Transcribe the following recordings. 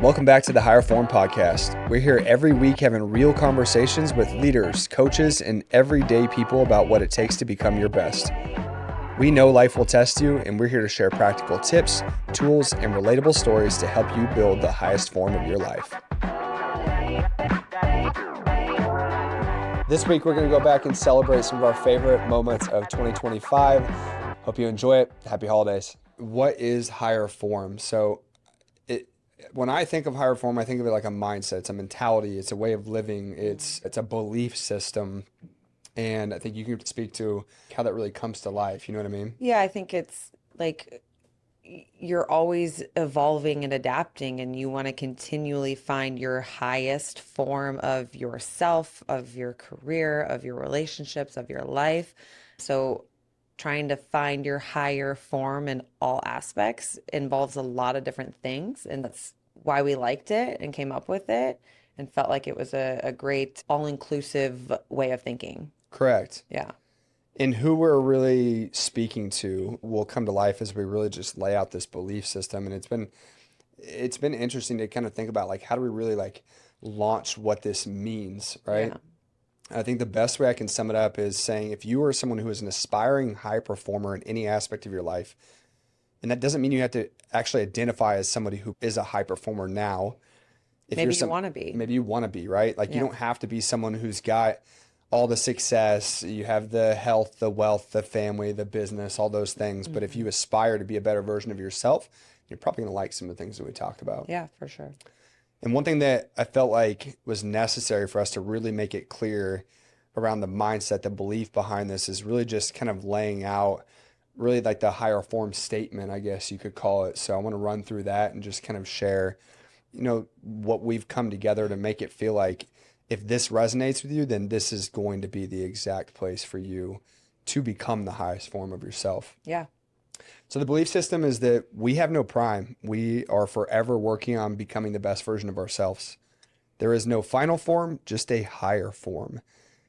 Welcome back to the HigherForm Podcast. We're here every week having real conversations with leaders, coaches, and everyday people about what it takes to become your best. We know life will test you, and we're here to share practical tips, tools, and relatable stories to help you build the highest form of your life. This week, we're going to go back and celebrate some of our favorite moments of 2025. Hope you enjoy it. Happy holidays. What is HigherForm? So when I think of HigherForm, I think of it like a mindset. It's a mentality. It's a way of living. It's a belief system. And I think you can speak to how that really comes to life. You know what I mean? Yeah, I think it's like you're always evolving and adapting, and you want to continually find your highest form of yourself, of your career, of your relationships, of your life. So trying to find your higher form in all aspects involves a lot of different things. And that's why we liked it and came up with it and felt like it was a great all-inclusive way of thinking. Correct. Yeah. And who we're really speaking to will come to life as we really just lay out this belief system. And it's been interesting to kind of think about, like, how do we really like launch what this means, right? Yeah. I think the best way I can sum it up is saying, if you are someone who is an aspiring high performer in any aspect of your life, and that doesn't mean you have to actually identify as somebody who is a high performer now. Maybe you want to be. Maybe you want to be, right? Like, you don't have to be someone who's got all the success. You have the health, the wealth, the family, the business, all those things. But if you aspire to be a better version of yourself, you're probably going to like some of the things that we talked about. Yeah, for sure. And one thing that I felt like was necessary for us to really make it clear around the mindset, the belief behind this, is really just kind of laying out really like the higher form statement, I guess you could call it. So I want to run through that and just kind of share, what we've come together to make it feel like if this resonates with you, then this is going to be the exact place for you to become the highest form of yourself. Yeah. So the belief system is that we have no prime. We are forever working on becoming the best version of ourselves. There is no final form, just a higher form.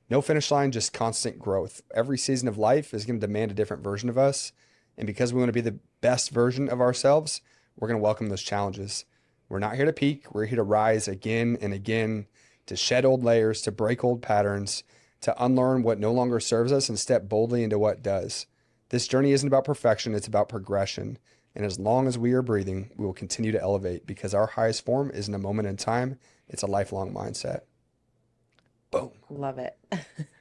No finish line, just constant growth. Every season of life is going to demand a different version of us. And because we want to be the best version of ourselves, we're going to welcome those challenges. We're not here to peak. We're here to rise again and again, to shed old layers, to break old patterns, to unlearn what no longer serves us and step boldly into what does. This journey isn't about perfection, it's about progression. And as long as we are breathing, we will continue to elevate, because our highest form isn't a moment in time, it's a lifelong mindset. Boom. Love it.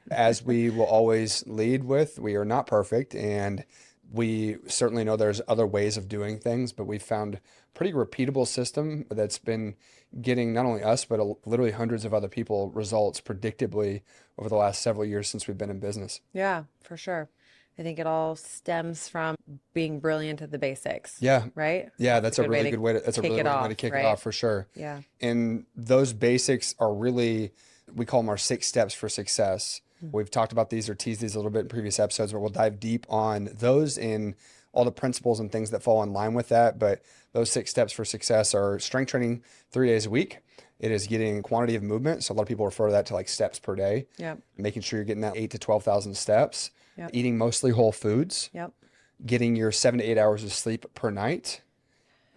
As we will always lead with, we are not perfect, and we certainly know there's other ways of doing things, but we've found a pretty repeatable system that's been getting not only us, but literally hundreds of other people results predictably over the last several years since we've been in business. Yeah, for sure. I think it all stems from being brilliant at the basics. Yeah. Right? Yeah, that's a really good way to kick it off, for sure. Yeah. And those basics are really, we call them our 6 steps for success. We've talked about these or teased these a little bit in previous episodes, but we'll dive deep on those and all the principles and things that fall in line with that. But those 6 steps for success are strength training 3 days a week. It is getting quantity of movement. So a lot of people refer to that to like steps per day. Yep. Making sure you're getting that 8 to 12,000 steps. Yep. Eating mostly whole foods. Yep. Getting your 7 to 8 hours of sleep per night.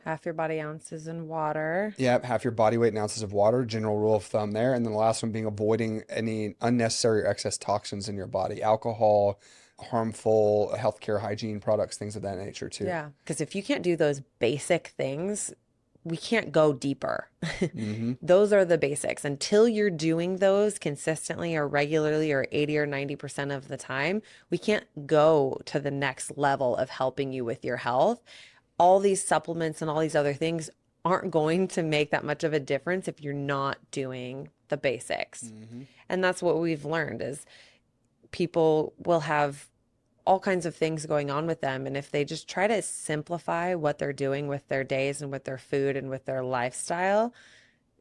Half your body ounces in water. Yep, half your body weight in ounces of water, general rule of thumb there. And then the last one being avoiding any unnecessary or excess toxins in your body, alcohol, harmful healthcare hygiene products, things of that nature too. Yeah, because if you can't do those basic things, we can't go deeper. Those are the basics. Until you're doing those consistently or regularly or 80 or 90% of the time, we can't go to the next level of helping you with your health. All these supplements and all these other things aren't going to make that much of a difference if you're not doing the basics. And that's what we've learned is people will have all kinds of things going on with them. And if they just try to simplify what they're doing with their days and with their food and with their lifestyle,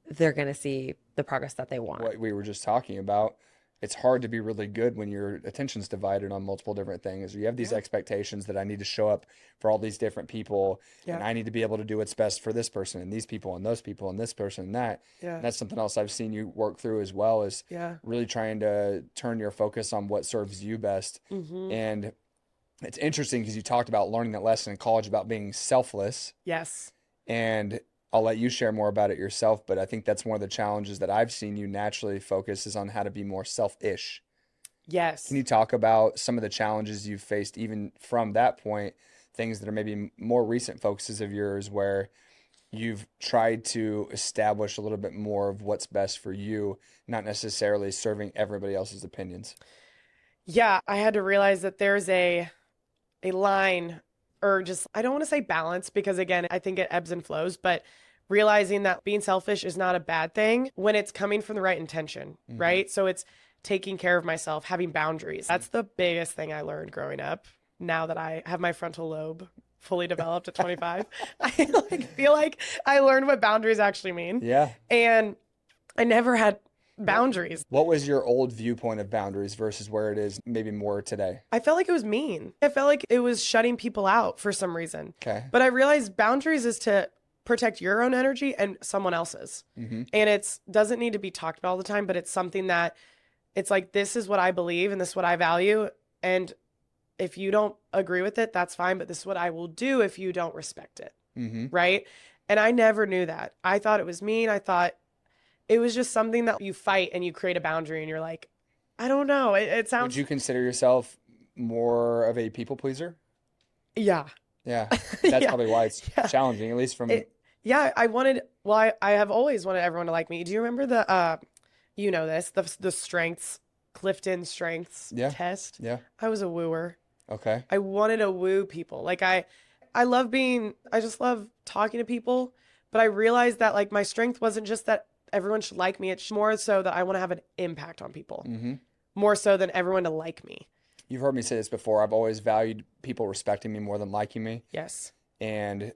they're going to see the progress that they want. What we were just talking about, it's hard to be really good when your attention's divided on multiple different things. You have these expectations that I need to show up for all these different people, and I need to be able to do what's best for this person and these people and those people and this person and that. And that's something else I've seen you work through as well, is really trying to turn your focus on what serves you best. And it's interesting because you talked about learning that lesson in college about being selfless. Yes. And I'll let you share more about it yourself, but I think that's one of the challenges that I've seen you naturally focus is on how to be more selfish. Can Yes. you talk about some of the challenges you've faced even from that point, things that are maybe more recent focuses of yours where you've tried to establish a little bit more of what's best for you, not necessarily serving everybody else's opinions? Yeah, I had to realize that there's a line, or just, I don't want to say balance, because again, I think it ebbs and flows, but realizing that being selfish is not a bad thing when it's coming from the right intention, right? So it's taking care of myself, having boundaries. That's the biggest thing I learned growing up. Now that I have my frontal lobe fully developed at 25, I feel like I learned what boundaries actually mean. Yeah. And I never had boundaries. What was your old viewpoint of boundaries versus where it is maybe more today? I felt like it was mean. I felt like it was shutting people out for some reason. Okay. But I realized boundaries is to protect your own energy and someone else's. And it doesn't need to be talked about all the time, but it's something that it's like, this is what I believe and this is what I value. And if you don't agree with it, that's fine. But this is what I will do if you don't respect it. Right. And I never knew that. I thought it was mean. I thought it was just something that you fight and you create a boundary and you're like, I don't know. It sounds. Would you consider yourself more of a people pleaser? Yeah. Yeah. That's Yeah. probably why it's challenging, at least from. Yeah. I have always wanted everyone to like me. Do you remember you know this, the strengths, Clifton strengths test? Yeah. I was a wooer. Okay. I wanted to woo people. Like I just love talking to people, but I realized that like my strength wasn't just that everyone should like me. It's more so that I want to have an impact on people, more so than everyone to like me. You've heard me say this before. I've always valued people respecting me more than liking me. Yes. And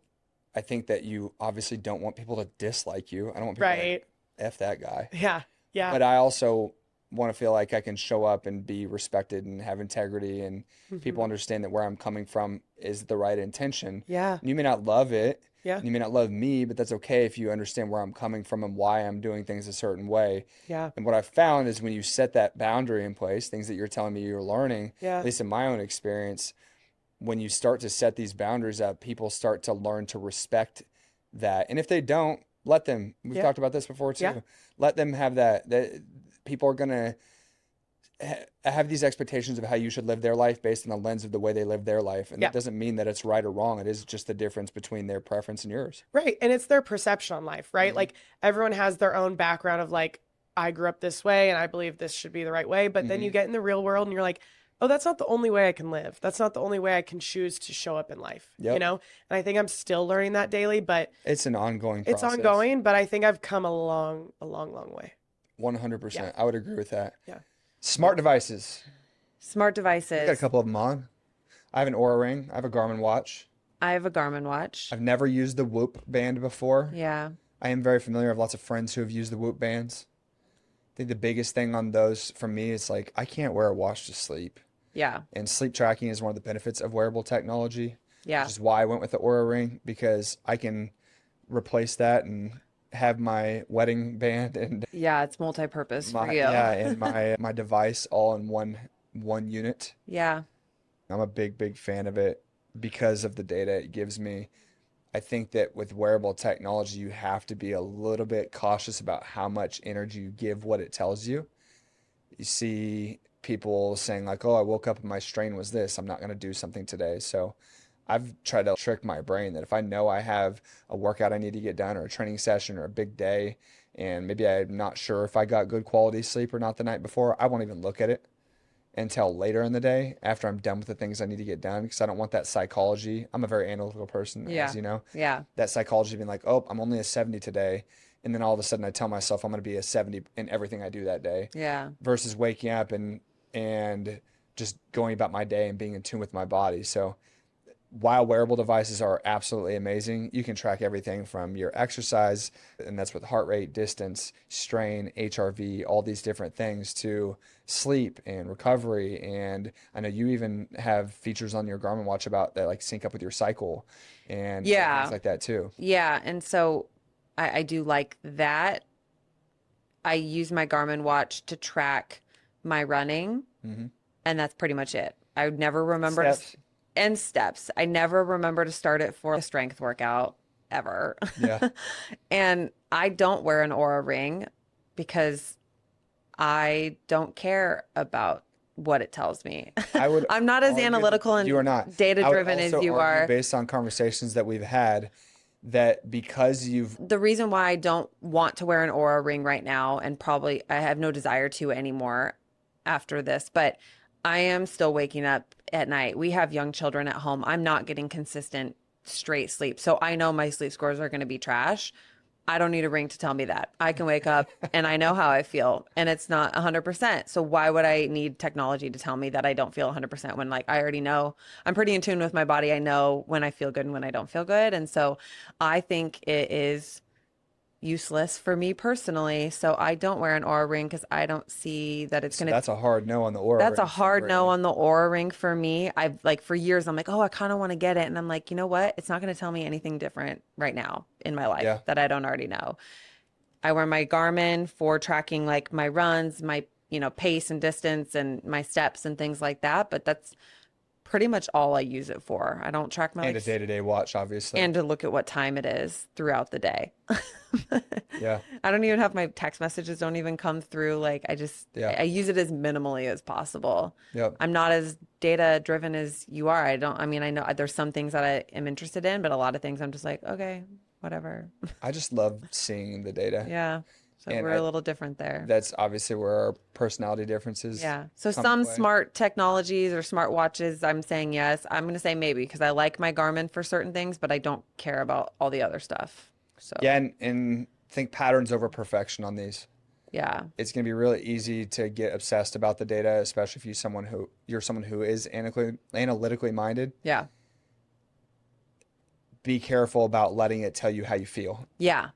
I think that you obviously don't want people to dislike you. I don't want people to like, F that guy. Yeah. Yeah. But I also want to feel like I can show up and be respected and have integrity and people understand that where I'm coming from is the right intention. Yeah. You may not love it. Yeah. You may not love me, but that's okay if you understand where I'm coming from and why I'm doing things a certain way. Yeah. And what I've found is when you set that boundary in place, things that you're telling me you're learning, at least in my own experience, when you start to set these boundaries up, people start to learn to respect that. And if they don't, let them. We've talked about this before too. Let them have that. People are going to have these expectations of how you should live their life based on the lens of the way they live their life. And that doesn't mean that it's right or wrong. It is just the difference between their preference and yours. Right. And it's their perception on life, right? Like everyone has their own background of like, I grew up this way and I believe this should be the right way. But then you get in the real world and you're like, oh, that's not the only way I can live. That's not the only way I can choose to show up in life, you know? And I think I'm still learning that daily, but it's an ongoing process. It's ongoing, but I think I've come a long way. 100%. I would agree with that. Yeah. Smart devices. Smart I devices. got a couple of them on. I have an Oura ring. I have a Garmin watch. I have a Garmin watch. I've never used the Whoop band before. Yeah. I am very familiar. I have lots of friends who have used the Whoop bands. I think the biggest thing on those for me is like, I can't wear a watch to sleep. Yeah. And sleep tracking is one of the benefits of wearable technology. Yeah. Which is why I went with the Oura ring, because I can replace that and have my wedding band and Yeah, it's multi-purpose for you. and my device all in one unit. Yeah. I'm a big fan of it because of the data it gives me. I think that with wearable technology, you have to be a little bit cautious about how much energy you give what it tells you. You see people saying like, oh, I woke up and my strain was this. I'm not going to do something today. So I've tried to trick my brain that if I know I have a workout I need to get done or a training session or a big day, and maybe I'm not sure if I got good quality sleep or not the night before, I won't even look at it until later in the day after I'm done with the things I need to get done, because I don't want that psychology. I'm a very analytical person, as you know. Yeah. That psychology being like, oh, I'm only a 70 today. And then all of a sudden I tell myself I'm going to be a 70 in everything I do that day. Yeah. Versus waking up and just going about my day and being in tune with my body. So while wearable devices are absolutely amazing, you can track everything from your exercise, and that's with heart rate, distance, strain, HRV, all these different things, to sleep and recovery. And I know you even have features on your Garmin watch about that like sync up with your cycle and things like that too. Yeah. And so I do like that. I use my Garmin watch to track my running, and that's pretty much it. I would never remember steps. I never remember to start it for a strength workout ever. Yeah. And I don't wear an Aura ring because I don't care about what it tells me. I would I'm not as argue that analytical you are and not. data I would driven as also you argue are. based on conversations that we've had that because you've The reason why I don't want to wear an Aura ring right now, and probably I have no desire to anymore after this, but I am still waking up at night. We have young children at home. I'm not getting consistent straight sleep. So I know my sleep scores are going to be trash. I don't need a ring to tell me that. I can wake up and I know how I feel, and it's not 100%. So why would I need technology to tell me that I don't feel 100% when, like, I already know? I'm pretty in tune with my body. I know when I feel good and when I don't feel good. And so I think it is useless for me personally. So I don't wear an Aura ring because I don't see that it's so going to. that's a hard no on the Aura That's a ring for hard no Britni. on the Aura ring for me. I've, like, for years, I'm like, oh, I kind of want to get it. And I'm like, you know what? It's not going to tell me anything different right now in my life Yeah. that I don't already know. I wear my Garmin for tracking, like, my runs, my, pace and distance and my steps and things like that. But that's pretty much all I use it for. I don't track my, And a like, day-to-day watch, obviously. and to look at what time it is throughout the day. Yeah. I don't even have my text messages don't even come through. Like, Yeah. I use it as minimally as possible. Yep. I'm not as data driven as you are. I mean, I know there's some things that I am interested in, but a lot of things I'm just like, okay, whatever. I just love seeing the data. Yeah. So And we're a little different there. That's obviously where our personality differences Yeah. So come some to play. smart technologies or smart watches, I'm saying yes. I'm going to say maybe because I like my Garmin for certain things, but I don't care about all the other stuff. So Yeah, and think patterns over perfection on these. yeah. It's going to be really easy to get obsessed about the data, especially if you're someone who is analytically minded. Yeah. Be careful about letting it tell you how you feel. Yeah.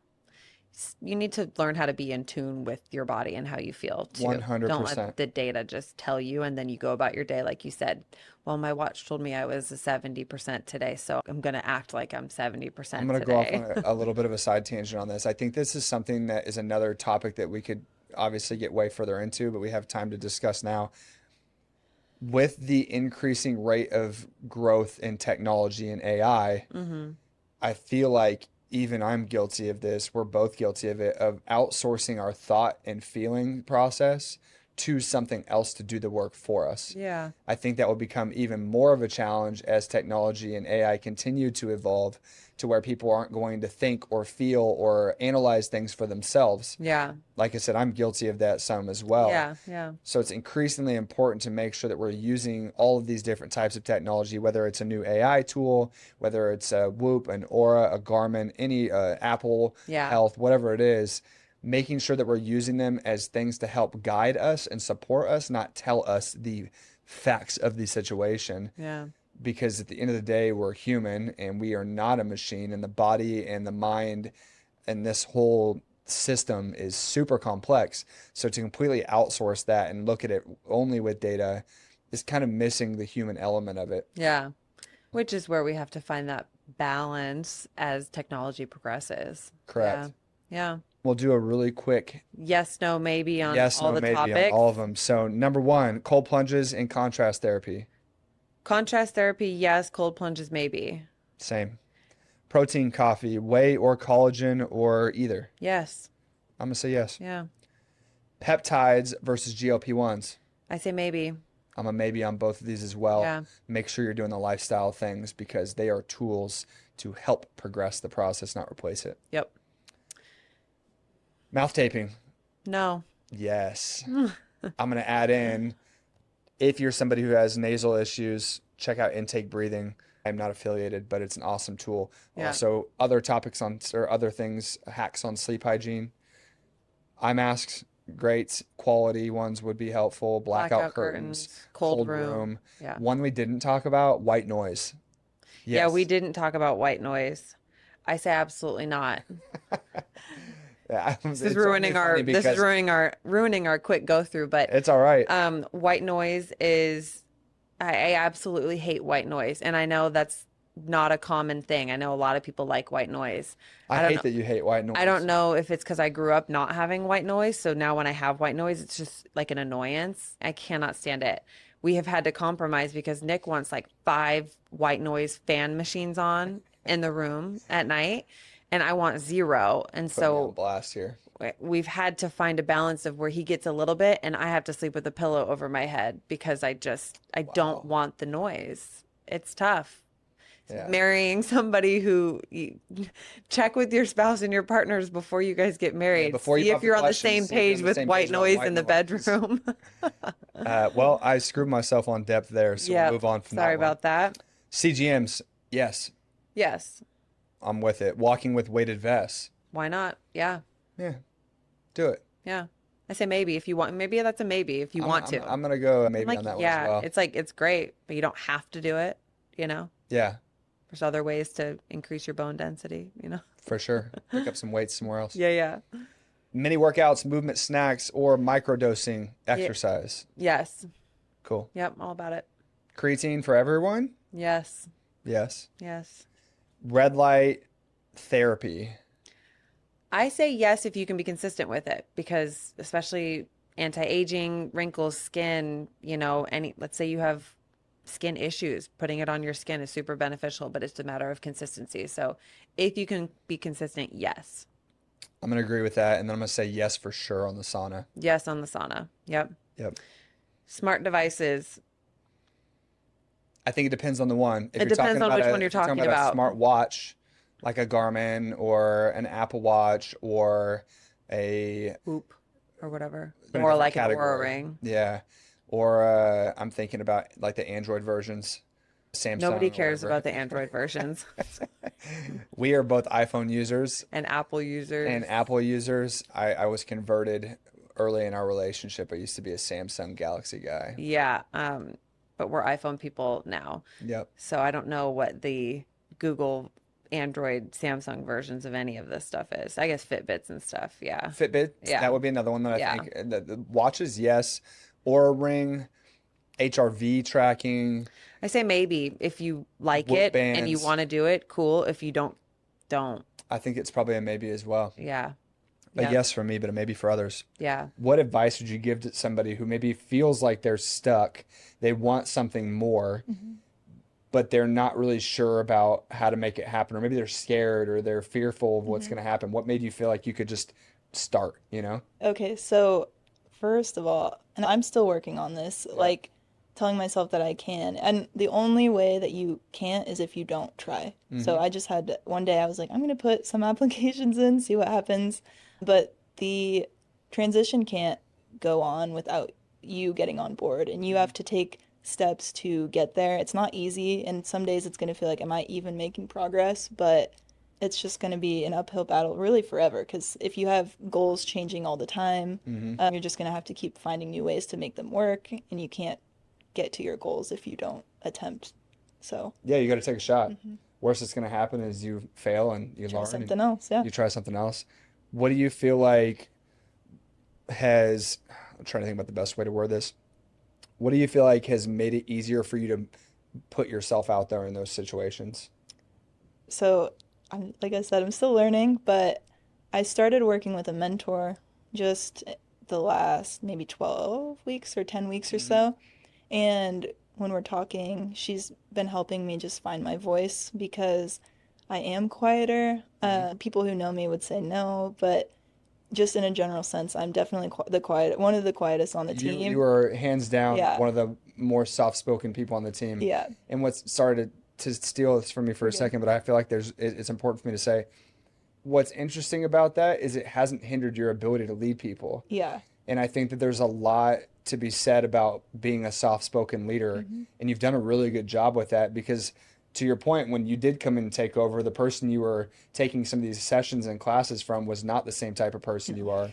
You need to learn how to be in tune with your body and how you feel too. 100%. Don't let the data just tell you and then you go about your day like you said. Well, my watch told me I was a 70% today, so I'm going to act like I'm 70% I'm going to go off today. on a little bit of a side tangent on this. I think this is something that is another topic that we could obviously get way further into, but we have time to discuss now. With the increasing rate of growth in technology and AI, Mm-hmm. I feel like even I'm guilty of this. We're both guilty of it, of outsourcing our thought and feeling process to something else to do the work for us. Yeah. I think that will become even more of a challenge as technology and AI continue to evolve to where people aren't going to think or feel or analyze things for themselves. Yeah. Like I said, I'm guilty of that some as well. Yeah. Yeah. So it's increasingly important to make sure that we're using all of these different types of technology, whether it's a new AI tool, whether it's a Whoop, an Aura, a Garmin, any Apple Yeah. Health, whatever it is, making sure that we're using them as things to help guide us and support us, not tell us the facts of the situation. Yeah. Because at the end of the day, we're human and we are not a machine, and the body and the mind and this whole system is super complex. So to completely outsource that and look at it only with data is kind of missing the human element of it. Yeah. Which is where we have to find that balance as technology progresses. Correct. Yeah. We'll do a really quick Yes, no, maybe on yes, all no, the maybe on topics. all of them. So number one, cold plunges and contrast therapy. Contrast therapy, yes. Cold plunges, maybe. Same. Protein coffee, whey or collagen or either. Yes. I'm going to say yes. Yeah. Peptides versus GLP-1s. I say maybe. I'm a maybe on both of these as well. Yeah. Make sure you're doing the lifestyle things because they are tools to help progress the process, not replace it. Yep. Mouth taping. No. Yes. I'm going to add in, if you're somebody who has nasal issues, check out intake breathing. I'm not affiliated, but it's an awesome tool. Yeah. Also, other topics on, or other things, hacks on sleep hygiene. Eye masks, great. Quality ones would be helpful. Blackout curtains, cold room. Yeah. One we didn't talk about, white noise. Yeah, Yes. we didn't talk about white noise. I say absolutely not. Yeah, This it's is only ruining funny because ruining our quick go through, but it's all right. white noise is I absolutely hate white noise, and I know that's not a common thing. I know a lot of people like white noise. I don't hate know. that you hate white noise. I don't know if it's because I grew up not having white noise, so now when I have white noise, it's just like an annoyance. I cannot stand it. We have had to compromise because Nick wants like 5 white noise fan machines on, in the room at night, and I want 0. And Put me on so blast here. we've had to find a balance of where he gets a little bit and I have to sleep with a pillow over my head because I don't want the noise. It's tough. Yeah. Marrying somebody who check with your spouse and your partners before you guys get married. before you See pop if the you're on the questions, same see if you're on page the with same white page about noise white in the noise. bedroom. Well, I screwed myself on depth there, so Yeah. we'll move on from Sorry that one. about that. CGMs, yes, Yes. I'm with it. Walking with weighted vests. Why not? Yeah. Yeah, do it. Yeah. I say maybe if you want. Maybe that's a maybe if you want to. I'm gonna go I'm maybe like, on that one yeah, as well. it's like it's great, but you don't have to do it, you know? Yeah, There's other ways to increase your bone density, you know? for sure. Pick up some weights somewhere else. Yeah, yeah. Mini workouts, movement snacks, or microdosing exercise. Yes. Cool. Yep, all about it. Creatine for everyone? Yes. Yes. Yes. Red light therapy. I say yes if you can be consistent with it because especially anti-aging, wrinkles, skin, let's say you have skin issues, putting it on your skin is super beneficial, but it's a matter of consistency. So if you can be consistent, yes. I'm going to agree with that. And then I'm going to say yes for sure on the sauna. Yes on the sauna. Yep. Yep. Smart devices. I think it depends on the one. If It depends on which one you're talking about. A smart watch, like a Garmin or an Apple Watch or a Whoop or whatever. in a More different like an Aura category. ring. Yeah. Or I'm thinking about like the Android versions, Samsung. Nobody or cares whatever. about the Android versions We are both iPhone users and Apple users. and Apple users. I was converted early in our relationship. I used to be a Samsung Galaxy guy. Yeah. But we're iPhone people now. Yep. So I don't know what the Google, Android, Samsung versions of any of this stuff is. I guess Fitbits and stuff. Yeah. Fitbit, Yeah. that would be another one that I Yeah. think. The watches, yes. Aura ring, HRV tracking. I say maybe if you like Whoop it and you bands. want to do it, cool. If you don't. I think it's probably a maybe as well. Yeah. A Yeah. yes for me, but a maybe for others. Yeah. What advice would you give to somebody who maybe feels like they're stuck? They want something more, but they're not really sure about how to make it happen, or maybe they're scared or they're fearful of what's going to happen. What made you feel like you could just start, Okay, so first of all, and I'm still working on this, like telling myself that I can. And the only way that you can't is if you don't try. So I just had one day I was like, I'm going to put some applications in, see what happens. But the transition can't go on without you getting on board, and you have to take steps to get there. It's not easy, and some days it's going to feel like, am I even making progress? But it's just going to be an uphill battle really forever, because if you have goals changing all the time, you're just going to have to keep finding new ways to make them work, and you can't get to your goals if you don't attempt. So Yeah, you got to take a shot. Worst that's going to happen is you fail and you try learn. something else. Yeah. You try something else. What do you feel like I'm trying to think about the best way to word this. What do you feel like has made it easier for you to put yourself out there in those situations? So like I said, I'm still learning, but I started working with a mentor just the last maybe 12 weeks or 10 weeks or so. And when we're talking, she's been helping me just find my voice because I am quieter. People who know me would say no, but just in a general sense, I'm definitely one of the quietest on the team. You are hands down Yeah. one of the more soft-spoken people on the team. Yeah. And what's started to steal this from me for a second, but I feel like it's important for me to say, what's interesting about that is it hasn't hindered your ability to lead people. Yeah. And I think that there's a lot to be said about being a soft-spoken leader. And you've done a really good job with that because, to your point, when you did come in and take over, the person you were taking some of these sessions and classes from was not the same type of person you are.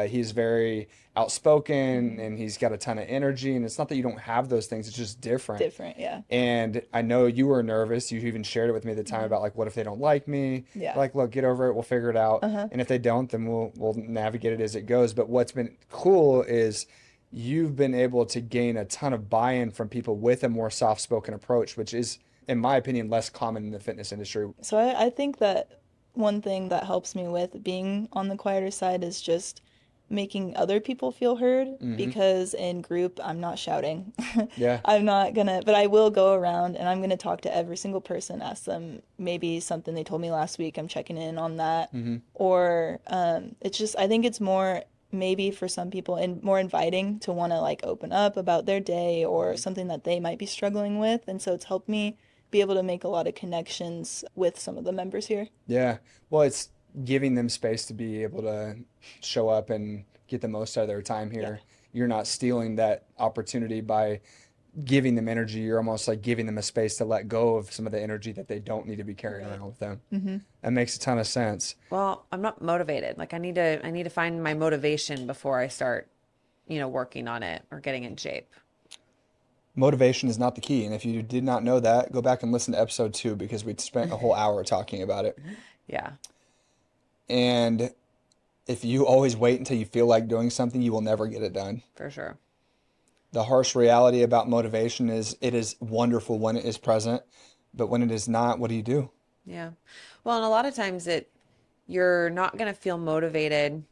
He's very outspoken and he's got a ton of energy. And it's not that you don't have those things, it's just different. Different, yeah. And I know you were nervous. You even shared it with me at the time about like, what if they don't like me? Yeah. Like, look, get over it. We'll figure it out. And if they don't, then we'll navigate it as it goes. But what's been cool is you've been able to gain a ton of buy-in from people with a more soft-spoken approach, which is, in my opinion, less common in the fitness industry. So I think that one thing that helps me with being on the quieter side is just making other people feel heard because in group I'm not shouting. Yeah. I'm not gonna, but I will go around and I'm gonna talk to every single person, ask them maybe something they told me last week. I'm checking in on that. Or it's just, I think it's more maybe for some people and more inviting to want to like open up about their day or something that they might be struggling with. And so it's helped me be able to make a lot of connections with some of the members here. Yeah. Well, it's giving them space to be able to show up and get the most out of their time here. You're not stealing that opportunity by giving them energy. You're almost like giving them a space to let go of some of the energy that they don't need to be carrying around with them. That makes a ton of sense. Well, I'm not motivated. Like I need to find my motivation before I start, working on it or getting in shape. Motivation is not the key. And if you did not know that, go back and listen to episode 2 because we spent a whole hour talking about it. Yeah. And if you always wait until you feel like doing something, you will never get it done. For sure. The harsh reality about motivation is it is wonderful when it is present, but when it is not, what do you do? Yeah. Well, and a lot of times you're not going to feel motivated,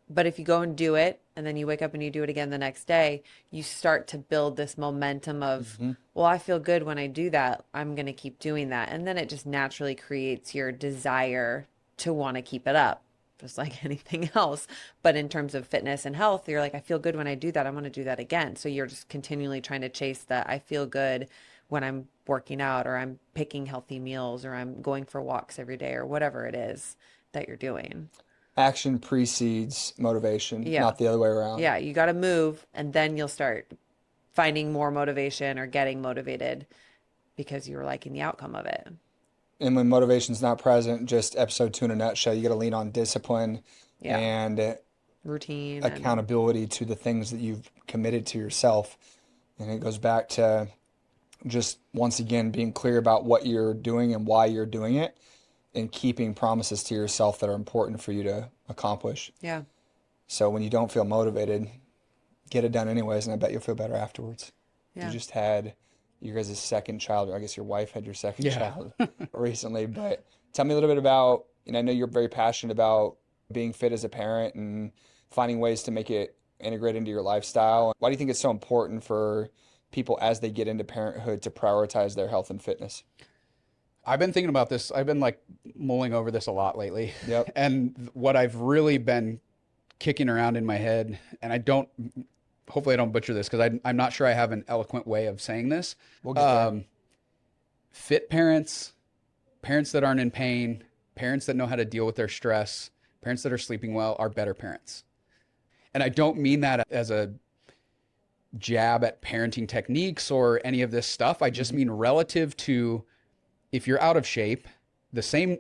but if you go and do it and then you wake up and you do it again the next day, you start to build this momentum of, well, I feel good when I do that. I'm going to keep doing that. And then it just naturally creates your desire to want to keep it up, just like anything else. But in terms of fitness and health, you're like, I feel good when I do that. I want to do that again. So you're just continually trying to chase that. I feel good when I'm working out or I'm picking healthy meals or I'm going for walks every day or whatever it is that you're doing. Action precedes motivation, not the other way around. Yeah, you got to move and then you'll start finding more motivation or getting motivated because you were liking the outcome of it. And when motivation's not present, just episode 2 in a nutshell, you got to lean on discipline and routine, accountability to the things that you've committed to yourself. And it goes back to just once again being clear about what you're doing and why you're doing it and keeping promises to yourself that are important for you to accomplish. Yeah. So when you don't feel motivated, get it done anyways, and I bet you'll feel better afterwards. Yeah. You just had your guys' second child, or I guess your wife had your second child recently, but tell me a little bit about, I know you're very passionate about being fit as a parent and finding ways to make it integrate into your lifestyle. Why do you think it's so important for people as they get into parenthood to prioritize their health and fitness? I've been thinking about this. I've been like mulling over this a lot lately. Yep. And what I've really been kicking around in my head, and hopefully I don't butcher this because I'm not sure I have an eloquent way of saying this. We'll get there. Fit parents, parents that aren't in pain, parents that know how to deal with their stress, parents that are sleeping well are better parents. And I don't mean that as a jab at parenting techniques or any of this stuff. I just mean relative to if you're out of shape,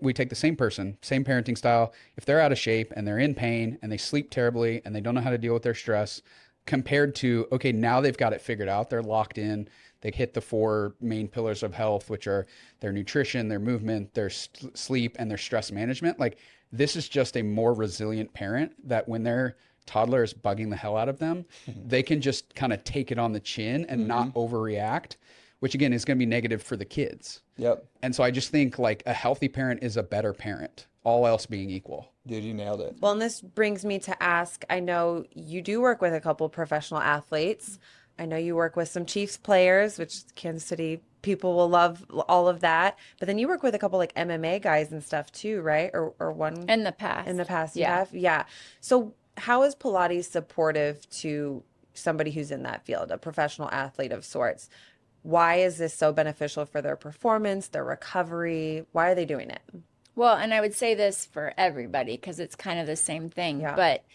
we take the same person, same parenting style. If they're out of shape and they're in pain and they sleep terribly and they don't know how to deal with their stress, compared to, okay, now they've got it figured out. They're locked in. They hit the 4 main pillars of health, which are their nutrition, their movement, their sleep, and their stress management. Like this is just a more resilient parent that when their toddler is bugging the hell out of them, they can just kind of take it on the chin and not overreact, which again is going to be negative for the kids. Yep. And so I just think like a healthy parent is a better parent, all else being equal. Dude, you nailed it. Well, and this brings me to ask, I know you do work with a couple professional athletes. I know you work with some Chiefs players, which Kansas City people will love all of that. But then you work with a couple like MMA guys and stuff too, right? Or one in the past. In the past, you have? Yeah. So how is Pilates supportive to somebody who's in that field, a professional athlete of sorts? Why is this so beneficial for their performance, their recovery? Why are they doing it? Well, and I would say this for everybody because it's kind of the same thing, but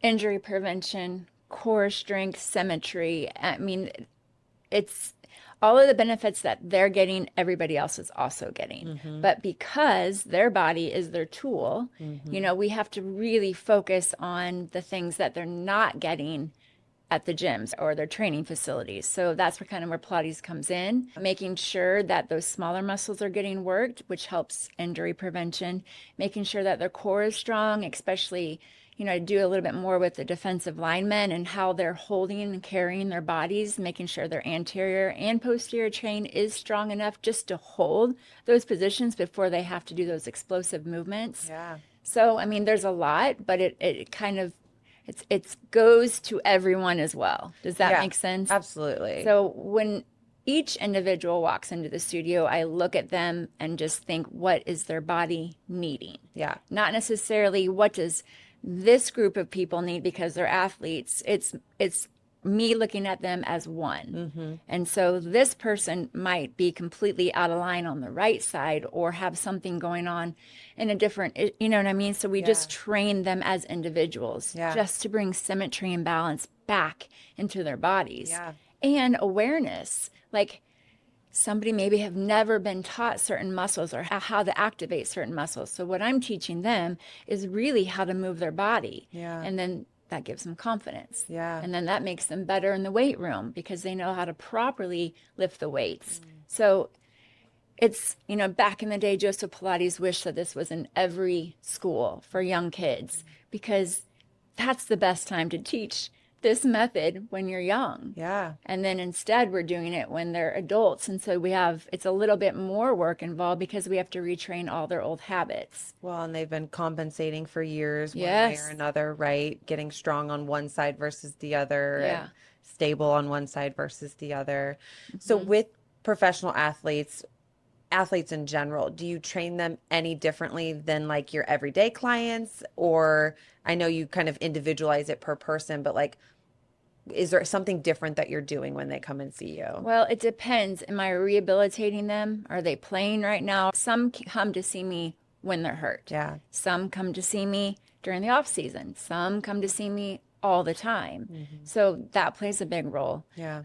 injury prevention, core strength, symmetry. I mean, it's all of the benefits that they're getting, everybody else is also getting. But because their body is their tool, we have to really focus on the things that they're not getting at the gyms or their training facilities. So that's where Pilates comes in, making sure that those smaller muscles are getting worked, which helps injury prevention, making sure that their core is strong, especially, to do a little bit more with the defensive linemen and how they're holding and carrying their bodies, making sure their anterior and posterior chain is strong enough just to hold those positions before they have to do those explosive movements. Yeah. So, I mean, there's a lot, but it kind of It goes to everyone as well. Does that Yeah, make sense? absolutely. So when each individual walks into the studio, I look at them and just think, what is their body needing? Yeah. Not necessarily what does this group of people need because they're athletes. It's me looking at them as one. And so this person might be completely out of line on the right side or have something going on in a different, you know what I mean? So we just train them as individuals just to bring symmetry and balance back into their bodies. Yeah. And awareness. Like somebody maybe have never been taught certain muscles or how to activate certain muscles. So what I'm teaching them is really how to move their body. Yeah. And then that gives them confidence. Yeah. And then that makes them better in the weight room because they know how to properly lift the weights. So it's, you know, back in the day, Joseph Pilates wished that this was in every school for young kids because that's the best time to teach this method when you're young. Yeah. And then instead we're doing it when they're adults. And so it's a little bit more work involved because we have to retrain all their old habits. Well, and they've been compensating for years, one way Yes. or another, right? Getting strong on one side versus the other, Yeah. and stable on one side versus the other. So with professional athletes in general, do you train them any differently than like your everyday clients? Or I know you kind of individualize it per person, but like, is there something different that you're doing when they come and see you? Well, it depends. Am I rehabilitating them? Are they playing right now? Some come to see me when they're hurt. Yeah. Some come to see me during the off season. Some come to see me all the time. So that plays a big role. Yeah.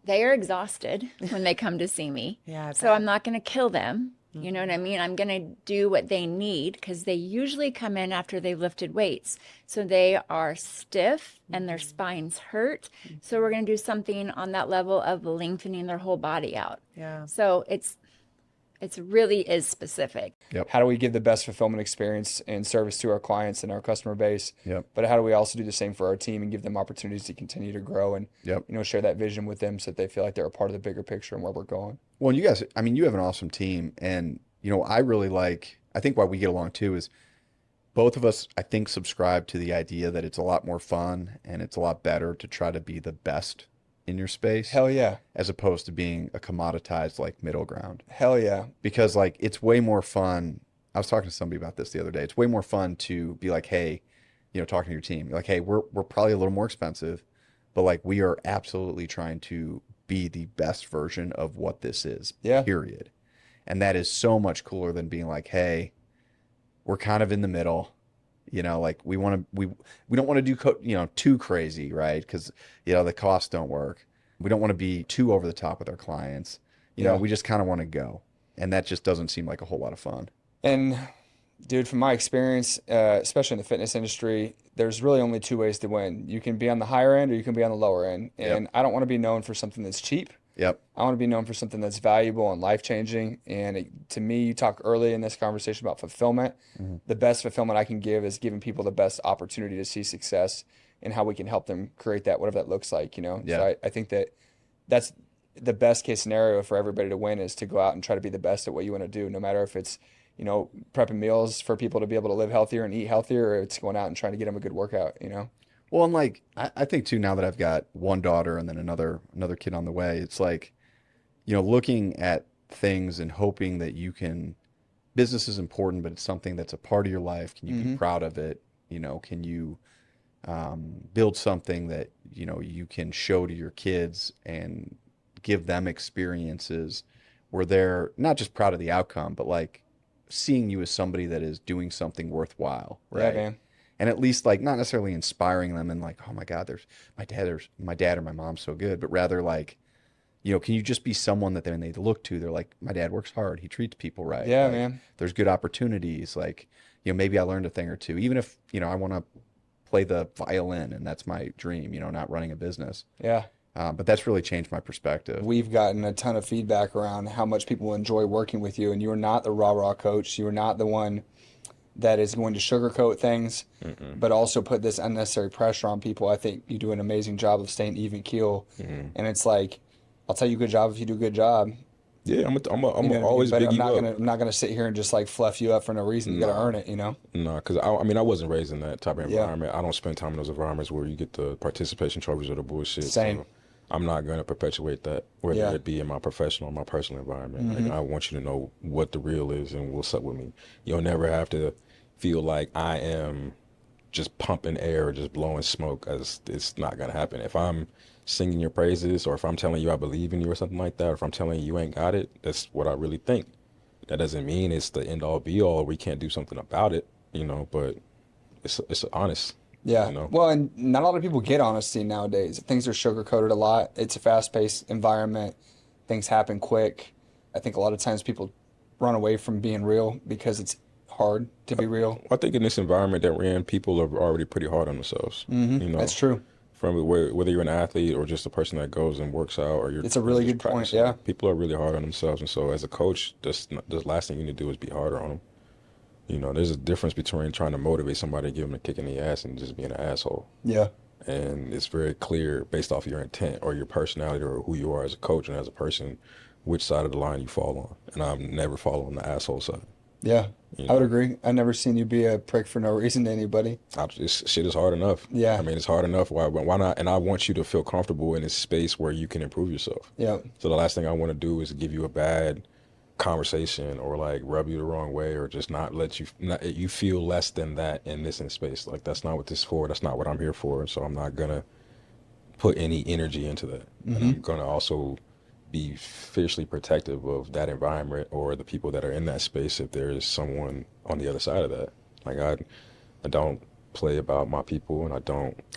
They are exhausted when they come to see me. Yeah, I So bet. I'm not going to kill them. You know what I mean? I'm going to do what they need because they usually come in after they've lifted weights. So they are stiff and their spines hurt. So we're going to do something on that level of lengthening their whole body out. Yeah. So it's really is specific. How do we give the best fulfillment experience and service to our clients and our customer base? Yep. But how do we also do the same for our team and give them opportunities to continue to grow and Yep. you know, share that vision with them so that they feel like they're a part of the bigger picture and where we're going? Well, you guys, I mean, you have an awesome team. And, you know, I think why we get along too is both of us, I think, subscribe to the idea that it's a lot more fun and it's a lot better to try to be the best in your space. Hell yeah. As opposed to being a commoditized like middle ground. Hell yeah. Because like it's way more fun. I was talking to somebody about this the other day. It's way more fun to be like, hey, you know, talking to your team, like, hey, we're probably a little more expensive, but like we are absolutely trying to be the best version of what this is. Yeah. Period. And that is so much cooler than being like, hey, we're kind of in the middle. You know, like we don't want to do too crazy, right? Because you know the costs don't work. We don't want to be too over the top with our clients. You know, we just kind of want to go, and that just doesn't seem like a whole lot of fun. And dude, from my experience, especially in the fitness industry, there's really only two ways to win. You can be on the higher end or you can be on the lower end. And I don't want to be known for something that's cheap. Yep. I want to be known for something that's valuable and life-changing. And to me, you talk early in this conversation about fulfillment. The best fulfillment I can give is giving people the best opportunity to see success and how we can help them create that, whatever that looks like, you know? Yeah. So I think that's the best case scenario for everybody to win is to go out and try to be the best at what you want to do, no matter if it's, you know, prepping meals for people to be able to live healthier and eat healthier, or it's going out and trying to get them a good workout, you know? Well, and like I think too, now that I've got one daughter and then another kid on the way, it's like, you know, looking at things and hoping that business is important, but it's something that's a part of your life. Can you be proud of it? You know, can you build something that, you know, you can show to your kids and give them experiences where they're not just proud of the outcome, but like seeing you as somebody that is doing something worthwhile, right? Yeah, man. And at least like not necessarily inspiring them and like, oh my God, there's my dad or my mom's so good, but rather like, you know, can you just be someone that then they look to? They're like, my dad works hard. He treats people right. Yeah, like, man. There's good opportunities. Like, you know, maybe I learned a thing or two, even if, you know, I want to play the violin and that's my dream, you know, not running a business. Yeah. But that's really changed my perspective. We've gotten a ton of feedback around how much people enjoy working with you, and you are not the rah-rah coach. You are not the one that is going to sugarcoat things, but also put this unnecessary pressure on people. I think you do an amazing job of staying even keel. And it's like, I'll tell you good job if you do a good job. Yeah, I'm You're gonna always but big I'm you not up. gonna sit here and just like fluff you up for no reason. You gotta Nah. earn it, you know? No, because I mean, I wasn't raised in that type of Yeah. environment. I don't spend time in those environments where you get the participation trophies or the bullshit. Same. So I'm not going to perpetuate that, whether Yeah. it be in my professional or my personal environment. Like, I want you to know what the real is and what's up with me. You'll never have to feel like I am just pumping air or just blowing smoke, as it's not going to happen. If I'm singing your praises, or if I'm telling you I believe in you or something like that, or if I'm telling you you ain't got it, that's what I really think. That doesn't mean it's the end all be all. We can't do something about it, but it's honest. Yeah. You know? Well, and not a lot of people get honesty nowadays. Things are sugar coated a lot. It's a fast paced environment. Things happen quick. I think a lot of times people run away from being real because it's hard to be real. I think in this environment that we're in, people are already pretty hard on themselves. That's true. From whether you're an athlete or just a person that goes and works out, or you're It's a really just good point, practicing. yeah. People are really hard on themselves, and so as a coach, the last thing you need to do is be harder on them. There's a difference between trying to motivate somebody, give them a kick in the ass, and just being an asshole. Yeah. And it's very clear based off your intent or your personality or who you are as a coach and as a person, which side of the line you fall on. And I've never fallen on the asshole side. Yeah. You I would know? agree. I've never seen you be a prick for no reason to anybody. Shit is hard enough. Yeah. I mean, it's hard enough. Why not? And I want you to feel comfortable in a space where you can improve yourself. Yeah. So the last thing I want to do is give you a bad conversation or like rub you the wrong way or just not let you feel less than that in this space. Like, that's not what this is for. That's not what I'm here for. And so I'm not gonna put any energy into that. And I'm gonna also be fiercely protective of that environment or the people that are in that space if there is someone on the other side of that. Like, I don't play about my people, and I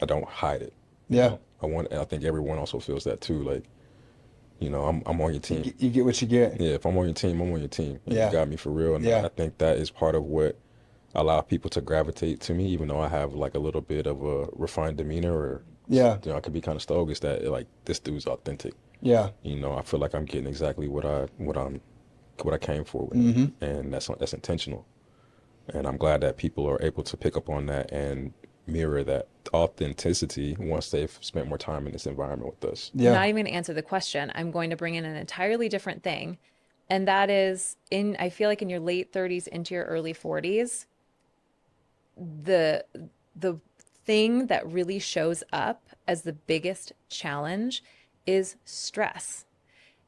don't hide it. Yeah. I think everyone also feels that too. Like, I'm on your team. You get what you get. Yeah, if I'm on your team, I'm on your team. And Yeah. You got me for real. And Yeah. I think that is part of what allow people to gravitate to me, even though I have like a little bit of a refined demeanor, or Yeah. I could be kind of stoic. Is that like, this dude's authentic? Yeah. I feel like I'm getting exactly what I came for with it. And that's intentional. And I'm glad that people are able to pick up on that and mirror that authenticity once they've spent more time in this environment with us. Yeah. Not even to answer the question. I'm going to bring in an entirely different thing. And that is I feel like in your late 30s into your early 40s, the thing that really shows up as the biggest challenge is stress.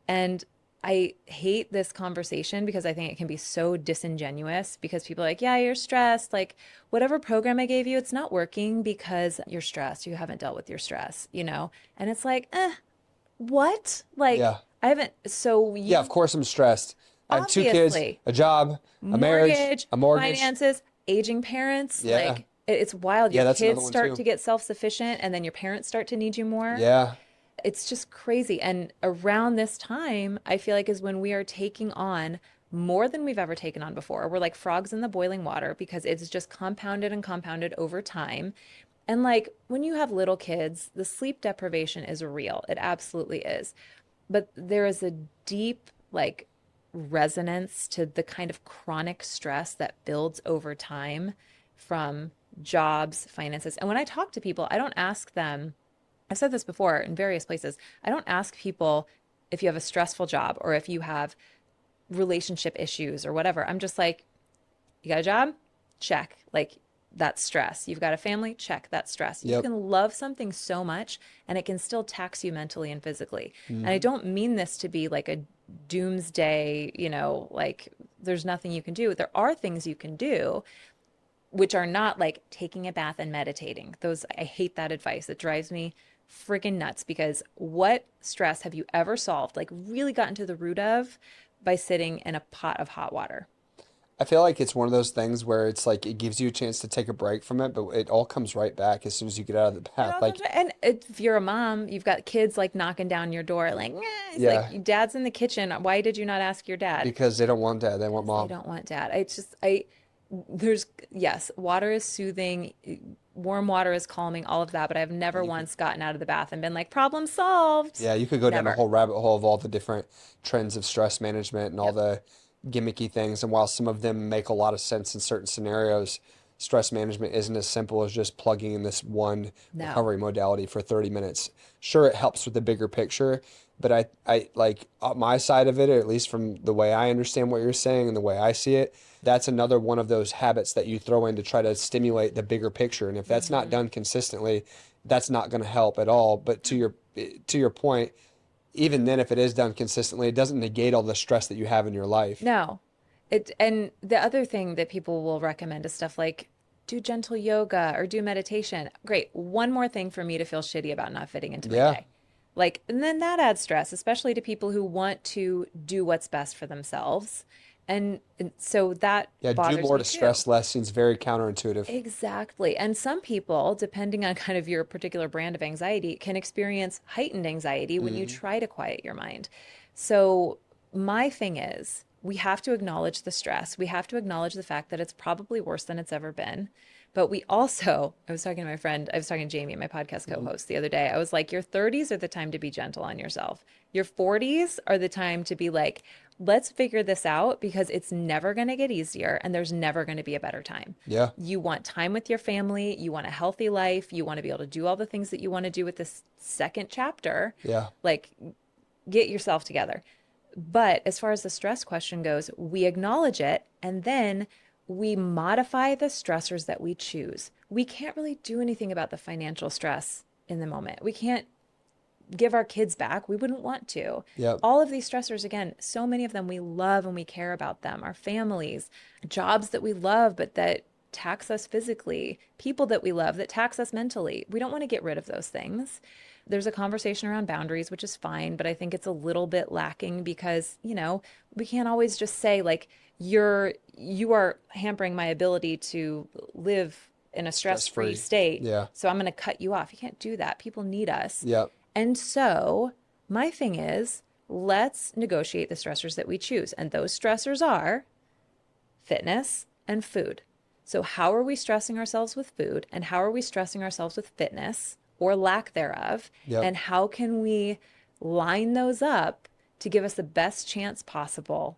And I hate this conversation because I think it can be so disingenuous, because people are like, yeah, you're stressed. Like, whatever program I gave you, it's not working because you're stressed. You haven't dealt with your stress, And it's like, what? Like, Yeah. I haven't. So Yeah, of course I'm stressed. I have 2 kids, Obviously. a job, a marriage, a mortgage. finances, aging parents. Yeah. Like, it's wild. Yeah, Your that's another kids one, start too. to get self-sufficient, and then your parents start to need you more. Yeah. It's just crazy. And around this time, I feel like is when we are taking on more than we've ever taken on before. We're like frogs in the boiling water because it's just compounded and compounded over time. And like, when you have little kids, the sleep deprivation is real. It absolutely is. But there is a deep like resonance to the kind of chronic stress that builds over time from jobs, finances. And when I talk to people, I don't ask them, I've said this before in various places, I don't ask people if you have a stressful job or if you have relationship issues or whatever. I'm just like, you got a job? Check. Like, that's stress. You've got a family? Check. That's stress. You Yep. can love something so much and it can still tax you mentally and physically. And I don't mean this to be like a doomsday, like there's nothing you can do. There are things you can do, which are not like taking a bath and meditating. I hate that advice. It drives me freaking nuts, because what stress have you ever solved, like really gotten to the root of, by sitting in a pot of hot water? I feel like it's one of those things where it's like it gives you a chance to take a break from it, but it all comes right back as soon as you get out of the bath. Like, And if you're a mom, you've got kids like knocking down your door, like, it's Yeah. like, dad's in the kitchen. Why did you not ask your dad? because they don't want dad, they want They mom. don't want dad. Yes, water is soothing, warm water is calming, all of that, but I've never once gotten out of the bath and been like, problem solved. Yeah, you could go down a Never. whole rabbit hole of all the different trends of stress management and all the gimmicky things. And while some of them make a lot of sense in certain scenarios, stress management isn't as simple as just plugging in this one No. recovery modality for 30 minutes. Sure, it helps with the bigger picture, but I like my side of it, or at least from the way I understand what you're saying and the way I see it, that's another one of those habits that you throw in to try to stimulate the bigger picture. And if that's not done consistently, that's not going to help at all. But to your point, even then, if it is done consistently, it doesn't negate all the stress that you have in your life. No. And the other thing that people will recommend is stuff like do gentle yoga or do meditation. Great. One more thing for me to feel shitty about not fitting into my day. Like, and then that adds stress, especially to people who want to do what's best for themselves. And so that bothers do more me to too. stress less seems very counterintuitive. Exactly. And some people, depending on kind of your particular brand of anxiety, can experience heightened anxiety when you try to quiet your mind. So my thing is, we have to acknowledge the stress. We have to acknowledge the fact that it's probably worse than it's ever been. But we also, I was talking to Jamie, my podcast co-host, the other day. I was like, your 30s are the time to be gentle on yourself. Your 40s are the time to be like, let's figure this out because it's never going to get easier and there's never going to be a better time. Yeah. You want time with your family. You want a healthy life. You want to be able to do all the things that you want to do with this second chapter. Yeah. Like, get yourself together. But as far as the stress question goes, we acknowledge it and then we modify the stressors that we choose. We can't really do anything about the financial stress in the moment. We can't give our kids back. We wouldn't want to. Yep. All of these stressors, again, so many of them we love and we care about them. Our families, jobs that we love but that tax us physically, people that we love that tax us mentally. We don't want to get rid of those things. There's a conversation around boundaries, which is fine, but I think it's a little bit lacking because, we can't always just say like, you are hampering my ability to live in a stress-free state. Yeah. So I'm going to cut you off. You can't do that. People need us. Yep. And so my thing is, let's negotiate the stressors that we choose. And those stressors are fitness and food. So how are we stressing ourselves with food? And how are we stressing ourselves with fitness or lack thereof? Yep. And how can we line those up to give us the best chance possible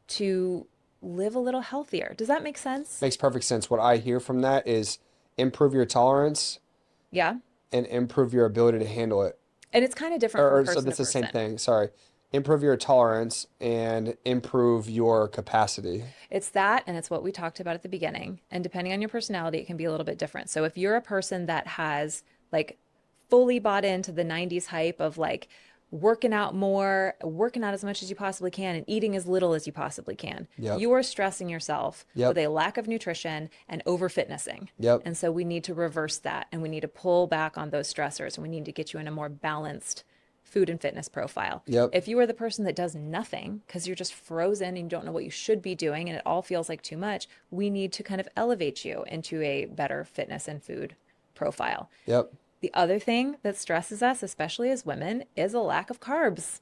to live a little healthier? Does that make sense? Makes perfect sense. What I hear from that is improve your tolerance Yeah. and improve your ability to handle it. And it's kind of different from person So that's to the same person. thing. Sorry. Improve your tolerance and improve your capacity. It's that, and it's what we talked about at the beginning. And depending on your personality, it can be a little bit different. So if you're a person that has like fully bought into the 90s hype of like working out more, working out as much as you possibly can, and eating as little as you possibly can, Yep. you are stressing yourself Yep. with a lack of nutrition and over fitnessing. Yep. And so we need to reverse that, and we need to pull back on those stressors, and we need to get you in a more balanced food and fitness profile. Yep. If you are the person that does nothing because you're just frozen and you don't know what you should be doing and it all feels like too much, we need to kind of elevate you into a better fitness and food profile. Yep. The other thing that stresses us, especially as women, is a lack of carbs.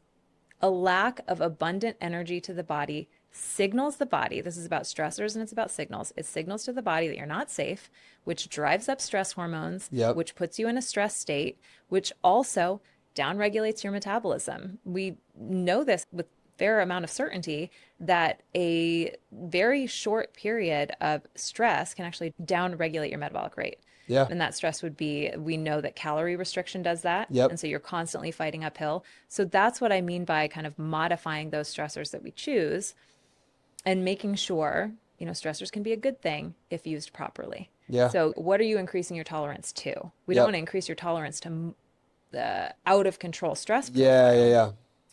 A lack of abundant energy to the body signals the body. This is about stressors and it's about signals. It signals to the body that you're not safe, which drives up stress hormones, Yep. which puts you in a stress state, which also downregulates your metabolism. We know this with fair amount of certainty that a very short period of stress can actually downregulate your metabolic rate. Yeah. And that stress would be, we know that calorie restriction does that. Yep. And so you're constantly fighting uphill. So that's what I mean by kind of modifying those stressors that we choose and making sure, stressors can be a good thing if used properly. Yeah. So what are you increasing your tolerance to? We Yep. don't want to increase your tolerance to out of control stress. Yeah.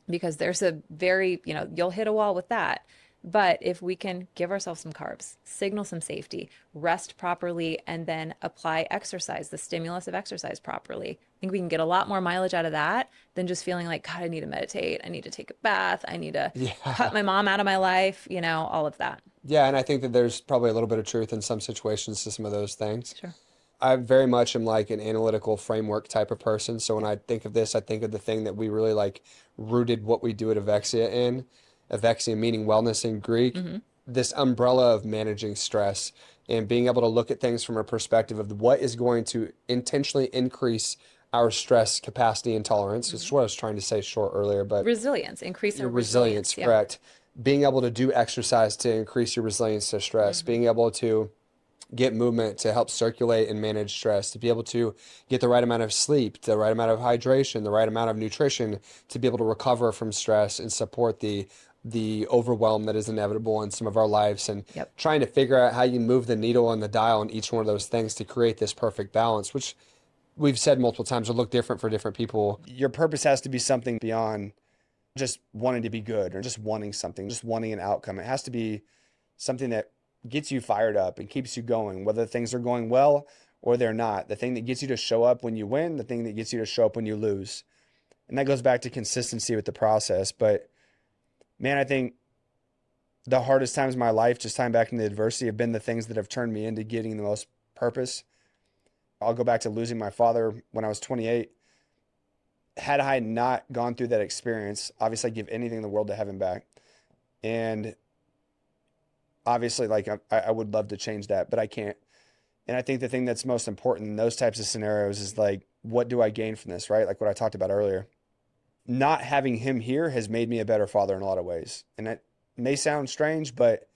Because there's a very, you'll hit a wall with that. But if we can give ourselves some carbs, signal some safety, rest properly, and then apply exercise, the stimulus of exercise properly, I think we can get a lot more mileage out of that than just feeling like, God, I need to meditate. I need to take a bath. I need to cut my mom out of my life, all of that. Yeah, and I think that there's probably a little bit of truth in some situations to some of those things. Sure. I very much am like an analytical framework type of person. So when I think of this, I think of the thing that we really like rooted what we do at Avexia in. Avexia meaning wellness in Greek. Mm-hmm. This umbrella of managing stress and being able to look at things from a perspective of what is going to intentionally increase our stress capacity and tolerance. This is what I was trying to say short earlier, but Resilience, increase your our resilience, yeah. correct. Being able to do exercise to increase your resilience to stress, being able to get movement to help circulate and manage stress, to be able to get the right amount of sleep, the right amount of hydration, the right amount of nutrition to be able to recover from stress and support the overwhelm that is inevitable in some of our lives, and trying to figure out how you move the needle and the dial on each one of those things to create this perfect balance, which we've said multiple times will look different for different people. Your purpose has to be something beyond just wanting to be good or just wanting something, just wanting an outcome. It has to be something that gets you fired up and keeps you going, whether things are going well or they're not. The thing that gets you to show up when you win, the thing that gets you to show up when you lose. And that goes back to consistency with the process. But man, I think the hardest times in my life, just time back into adversity, have been the things that have turned me into getting the most purpose. I'll go back to losing my father when I was 28. Had I not gone through that experience, obviously I'd give anything in the world to have him back. And obviously, like, I would love to change that, but I can't. And I think the thing that's most important in those types of scenarios is, like, what do I gain from this, right? Like what I talked about earlier. Not having him here has made me a better father in a lot of ways. And that may sound strange, but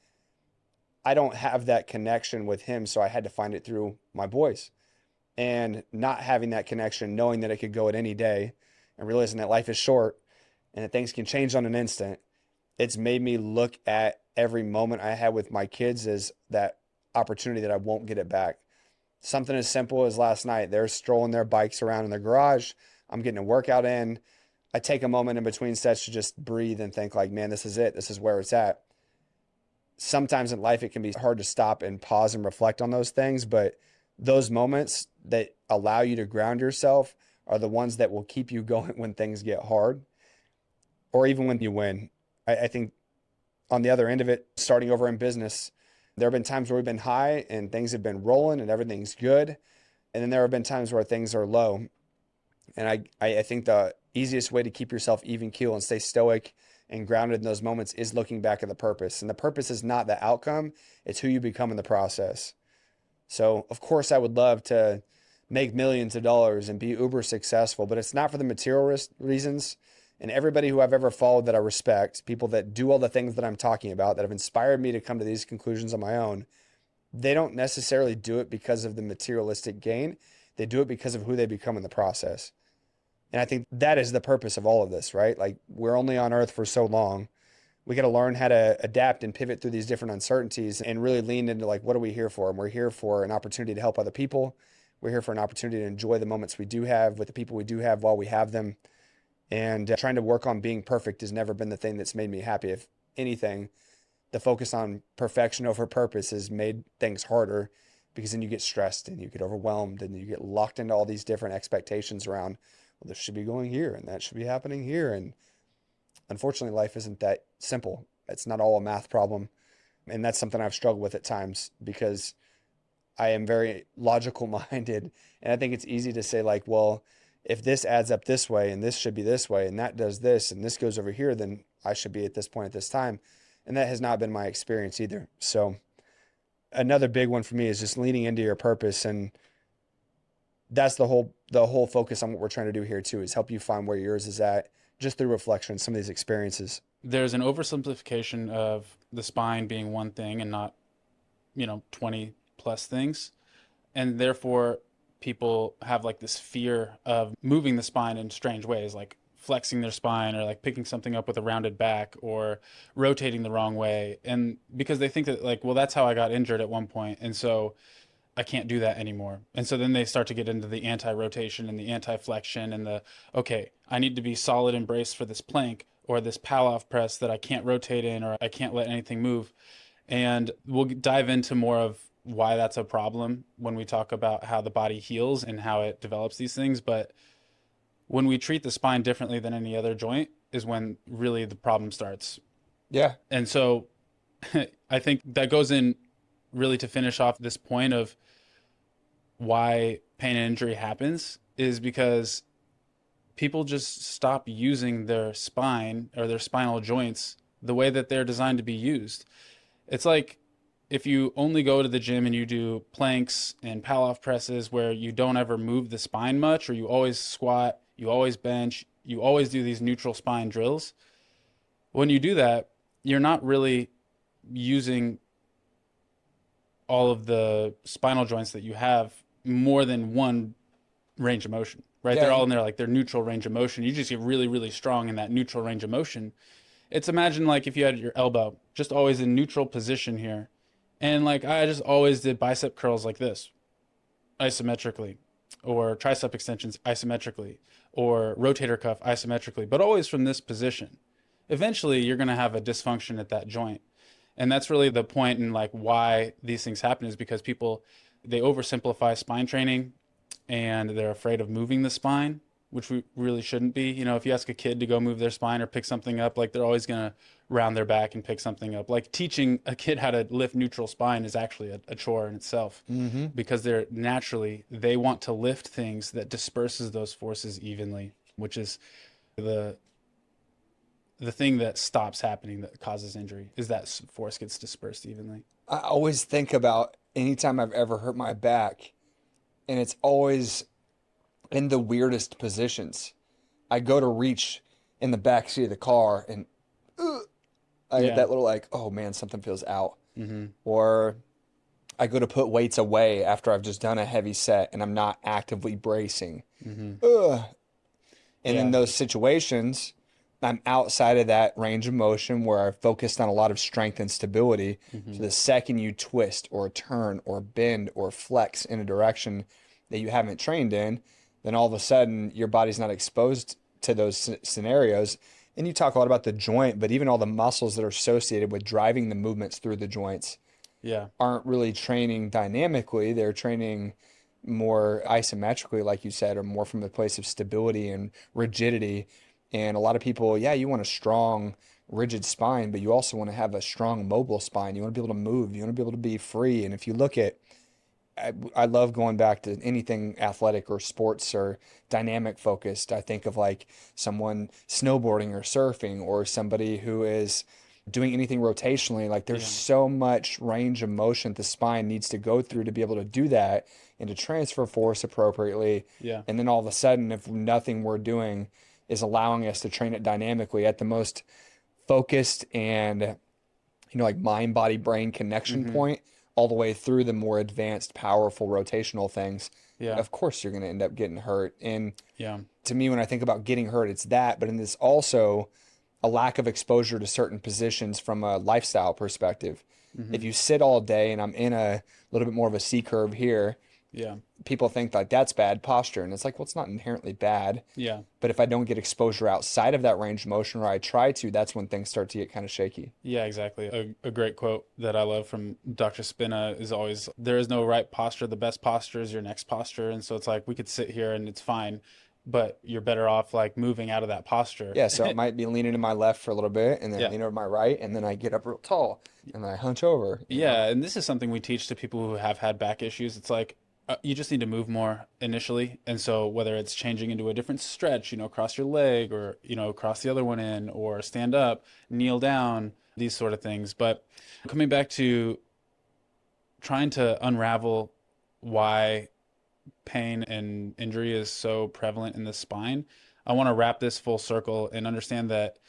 I don't have that connection with him, so I had to find it through my boys. And not having that connection, knowing that it could go at any day, and realizing that life is short and that things can change on an instant, it's made me look at every moment I had with my kids as that opportunity that I won't get it back. Something as simple as last night, they're strolling their bikes around in the garage. I'm getting a workout in. I take a moment in between sets to just breathe and think, like, man, this is it. This is where it's at. Sometimes in life, it can be hard to stop and pause and reflect on those things, but those moments that allow you to ground yourself are the ones that will keep you going when things get hard, or even when you win. I think on the other end of it, starting over in business, there have been times where we've been high and things have been rolling and everything's good. And then there have been times where things are low. And I think the easiest way to keep yourself even keel and stay stoic and grounded in those moments is looking back at the purpose. And the purpose is not the outcome, it's who you become in the process. So, of course, I would love to make millions of dollars and be uber successful, but it's not for the material reasons. And everybody who I've ever followed that I respect, people that do all the things that I'm talking about, that have inspired me to come to these conclusions on my own, they don't necessarily do it because of the materialistic gain. They do it because of who they become in the process. And I think that is the purpose of all of this, right? Like, we're only on earth for so long. We got to learn how to adapt and pivot through these different uncertainties and really lean into, like, what are we here for? And we're here for an opportunity to help other people. We're here for an opportunity to enjoy the moments we do have with the people we do have while we have them. And trying to work on being perfect has never been the thing that's made me happy. If anything, the focus on perfection over purpose has made things harder, because then you get stressed and you get overwhelmed and you get locked into all these different expectations around, well, this should be going here and that should be happening here. And unfortunately, life isn't that simple. It's not all a math problem. And that's something I've struggled with at times, because I am very logical minded. And I think it's easy to say, like, well, if this adds up this way and this should be this way and that does this and this goes over here, then I should be at this point at this time. And that has not been my experience either. So another big one for me is just leaning into your purpose. And that's the whole focus on what we're trying to do here too, is help you find where yours is at just through reflection, some of these experiences. There's an oversimplification of the spine being one thing and not, 20 plus things. And therefore, people have like this fear of moving the spine in strange ways, like flexing their spine or like picking something up with a rounded back or rotating the wrong way. And because they think that, like, well, that's how I got injured at one point, and so I can't do that anymore. And so then they start to get into the anti-rotation and the anti-flexion and okay, I need to be solid and braced for this plank or this pal-off press that I can't rotate in, or I can't let anything move. And we'll dive into more of why that's a problem when we talk about how the body heals and how it develops these things. But when we treat the spine differently than any other joint is when really the problem starts. Yeah. And so I think that goes in really to finish off this point of why pain and injury happens, is because people just stop using their spine or their spinal joints the way that they're designed to be used. It's like, if you only go to the gym and you do planks and pal-off presses where you don't ever move the spine much, or you always squat, you always bench, you always do these neutral spine drills, when you do that, you're not really using all of the spinal joints that you have more than one range of motion, right? Yeah. They're all in their like their neutral range of motion. You just get really, really strong in that neutral range of motion. It's imagine like if you had your elbow just always in neutral position here. And like I just always did bicep curls like this, isometrically, or tricep extensions isometrically, or rotator cuff isometrically, but always from this position. Eventually you're going to have a dysfunction at that joint. And that's really the point in like why these things happen, is because people, they oversimplify spine training and they're afraid of moving the spine, which we really shouldn't be. You know, if you ask a kid to go move their spine or pick something up, like they're always going to round their back and pick something up. Like teaching a kid how to lift neutral spine is actually a chore in itself, because they're naturally, they want to lift things that disperses those forces evenly, which is the thing that stops happening that causes injury, is that force gets dispersed evenly. I always think about anytime I've ever hurt my back, and it's always in the weirdest positions. I go to reach in the back seat of the car, and I get that little like, oh man, something feels out. Or I go to put weights away after I've just done a heavy set and I'm not actively bracing. And in those situations, I'm outside of that range of motion where I focused on a lot of strength and stability. So the second you twist or turn or bend or flex in a direction that you haven't trained in, then all of a sudden your body's not exposed to those scenarios. And you talk a lot about the joint, but even all the muscles that are associated with driving the movements through the joints aren't really training dynamically. They're training more isometrically, like you said, or more from a place of stability and rigidity. And a lot of people, you want a strong, rigid spine, but you also want to have a strong, mobile spine. You want to be able to move. You want to be able to be free. And if you look at, I love going back to anything athletic or sports or dynamic focused. I think of like someone snowboarding or surfing, or somebody who is doing anything rotationally. Like there's so much range of motion the spine needs to go through to be able to do that and to transfer force appropriately. And then all of a sudden, if nothing we're doing is allowing us to train it dynamically at the most focused and, like mind, body, brain connection point, all the way through the more advanced, powerful rotational things, of course you're going to end up getting hurt. And to me, when I think about getting hurt, it's that, but in this also a lack of exposure to certain positions from a lifestyle perspective. If you sit all day, and I'm in a little bit more of a C curve here, people think like that's bad posture. And it's like, well, it's not inherently bad. But if I don't get exposure outside of that range of motion, or I try to, that's when things start to get kind of shaky. Yeah, exactly. A great quote that I love from Dr. Spina is always, there is no right posture. The best posture is your next posture. And so it's like, we could sit here and it's fine, but you're better off like moving out of that posture. So it might be leaning to my left for a little bit, and then lean over to my right, and then I get up real tall, and then I hunch over. And this is something we teach to people who have had back issues. It's like, you just need to move more initially. And so whether it's changing into a different stretch, across your leg, or, cross the other one in, or stand up, kneel down, these sort of things. But coming back to trying to unravel why pain and injury is so prevalent in the spine, I want to wrap this full circle and understand that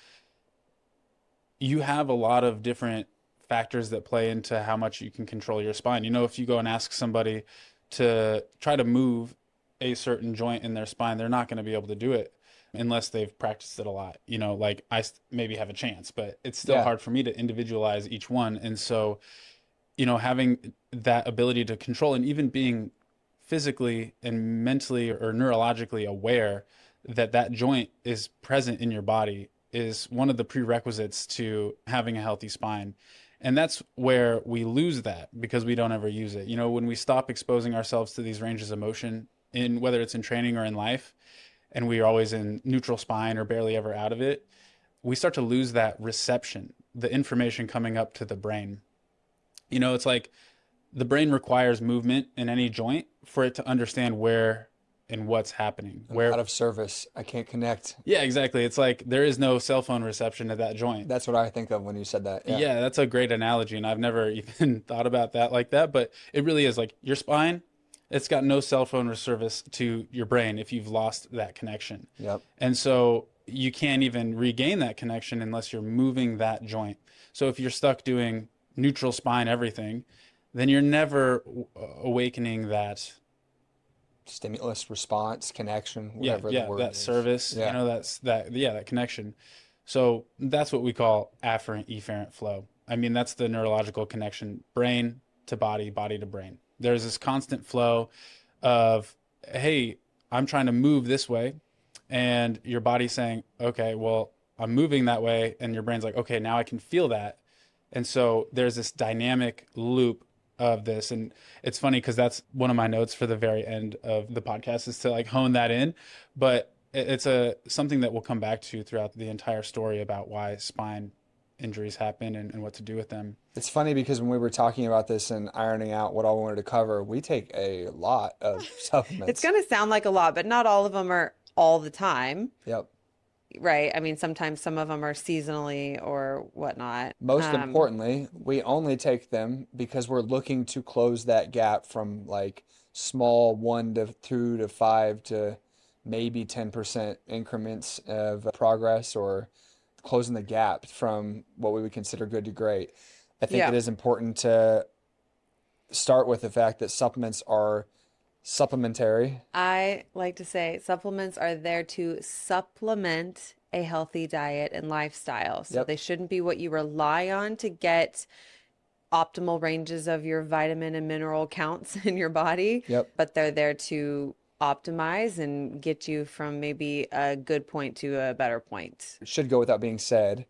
you have a lot of different factors that play into how much you can control your spine. If you go and ask somebody to try to move a certain joint in their spine, they're not going to be able to do it unless they've practiced it a lot. Like I maybe have a chance, but it's still hard for me to individualize each one. And so, having that ability to control, and even being physically and mentally or neurologically aware that that joint is present in your body, is one of the prerequisites to having a healthy spine. And that's where we lose that, because we don't ever use it. When we stop exposing ourselves to these ranges of motion, in whether it's in training or in life, and we are always in neutral spine or barely ever out of it, we start to lose that reception, the information coming up to the brain. It's like the brain requires movement in any joint for it to understand where and what's happening. I'm out of service. I can't connect. Yeah, exactly. It's like there is no cell phone reception at that joint. That's what I think of when you said that. Yeah, that's a great analogy, and I've never even thought about that like that, but it really is like your spine, it's got no cell phone service to your brain if you've lost that connection. And so you can't even regain that connection unless you're moving that joint. So if you're stuck doing neutral spine everything, then you're never awakening that Stimulus, response, connection, whatever the word that is. service, Yeah. that connection. So that's what we call afferent efferent flow. I mean, that's the neurological connection, brain to body, body to brain. There's this constant flow of, hey, I'm trying to move this way, and your body's saying, okay, well, I'm moving that way, and your brain's like, okay, now I can feel that. And so there's this dynamic loop of this. And it's funny because that's one of my notes for the very end of the podcast, is to like hone that in. But it's something that we'll come back to throughout the entire story about why spine injuries happen and what to do with them. It's funny because when we were talking about this and ironing out what all we wanted to cover, we take a lot of supplements. It's going to sound like a lot, but not all of them are all the time. Yep. Right. I mean, sometimes some of them are seasonally or whatnot. Most importantly, we only take them because we're looking to close that gap from like small 1 to 2 to 5 to maybe 10% increments of progress, or closing the gap from what we would consider good to great. I think it is important to start with the fact that supplements are supplementary. I like to say supplements are there to supplement a healthy diet and lifestyle. So they shouldn't be what you rely on to get optimal ranges of your vitamin and mineral counts in your body. But they're there to optimize and get you from maybe a good point to a better point. It should go without being said,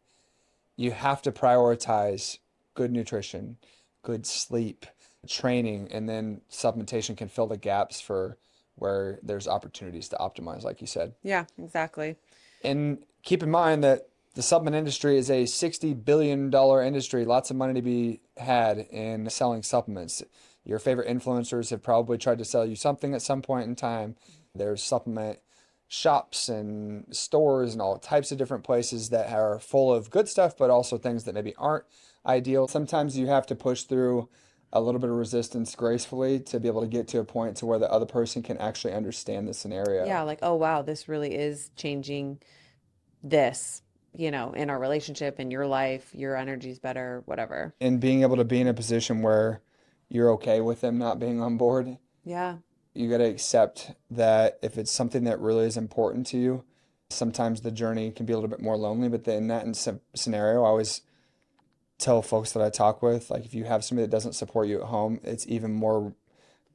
you have to prioritize good nutrition, good sleep, training, and then supplementation can fill the gaps for where there's opportunities to optimize, like you said. Yeah, exactly. And keep in mind that the supplement industry is a $60 billion industry. Lots of money to be had in selling supplements. Your favorite influencers have probably tried to sell you something at some point in time. There's supplement shops and stores and all types of different places that are full of good stuff, but also things that maybe aren't ideal. Sometimes you have to push through a little bit of resistance gracefully to be able to get to a point to where the other person can actually understand the scenario. Yeah, like, oh, wow, this really is changing this, in our relationship, in your life, your energy's better, whatever. And being able to be in a position where you're okay with them not being on board. Yeah. You got to accept that if it's something that really is important to you, sometimes the journey can be a little bit more lonely. But in that scenario, I always tell folks that I talk with, like, if you have somebody that doesn't support you at home, it's even more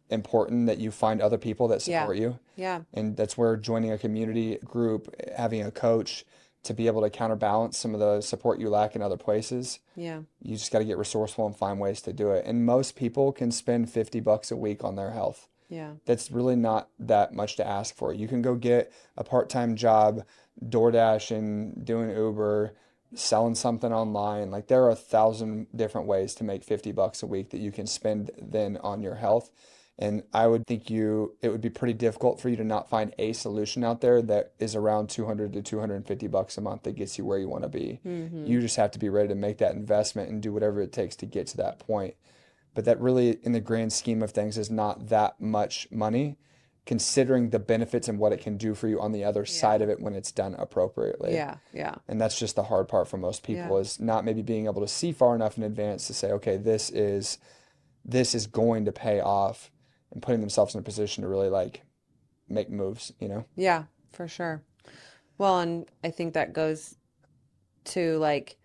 important that you find other people that support you. Yeah. And that's where joining a community group, having a coach to be able to counterbalance some of the support you lack in other places. Yeah. You just got to get resourceful and find ways to do it. And most people can spend $50 a week on their health. Yeah. That's really not that much to ask for. You can go get a part-time job, DoorDash and doing Uber, selling something online. Like, there are 1,000 different ways to make $50 a week that you can spend then on your health. And I would think it would be pretty difficult for you to not find a solution out there that is around $200 to $250 a month that gets you where you want to be. Mm-hmm. You just have to be ready to make that investment and do whatever it takes to get to that point. But that really, in the grand scheme of things, is not that much money, considering the benefits and what it can do for you on the other side of it when it's done appropriately. Yeah, yeah. And that's just the hard part for most people, is not maybe being able to see far enough in advance to say, okay, this is going to pay off, and putting themselves in a position to really like make moves, Yeah, for sure. Well, and I think that goes to like,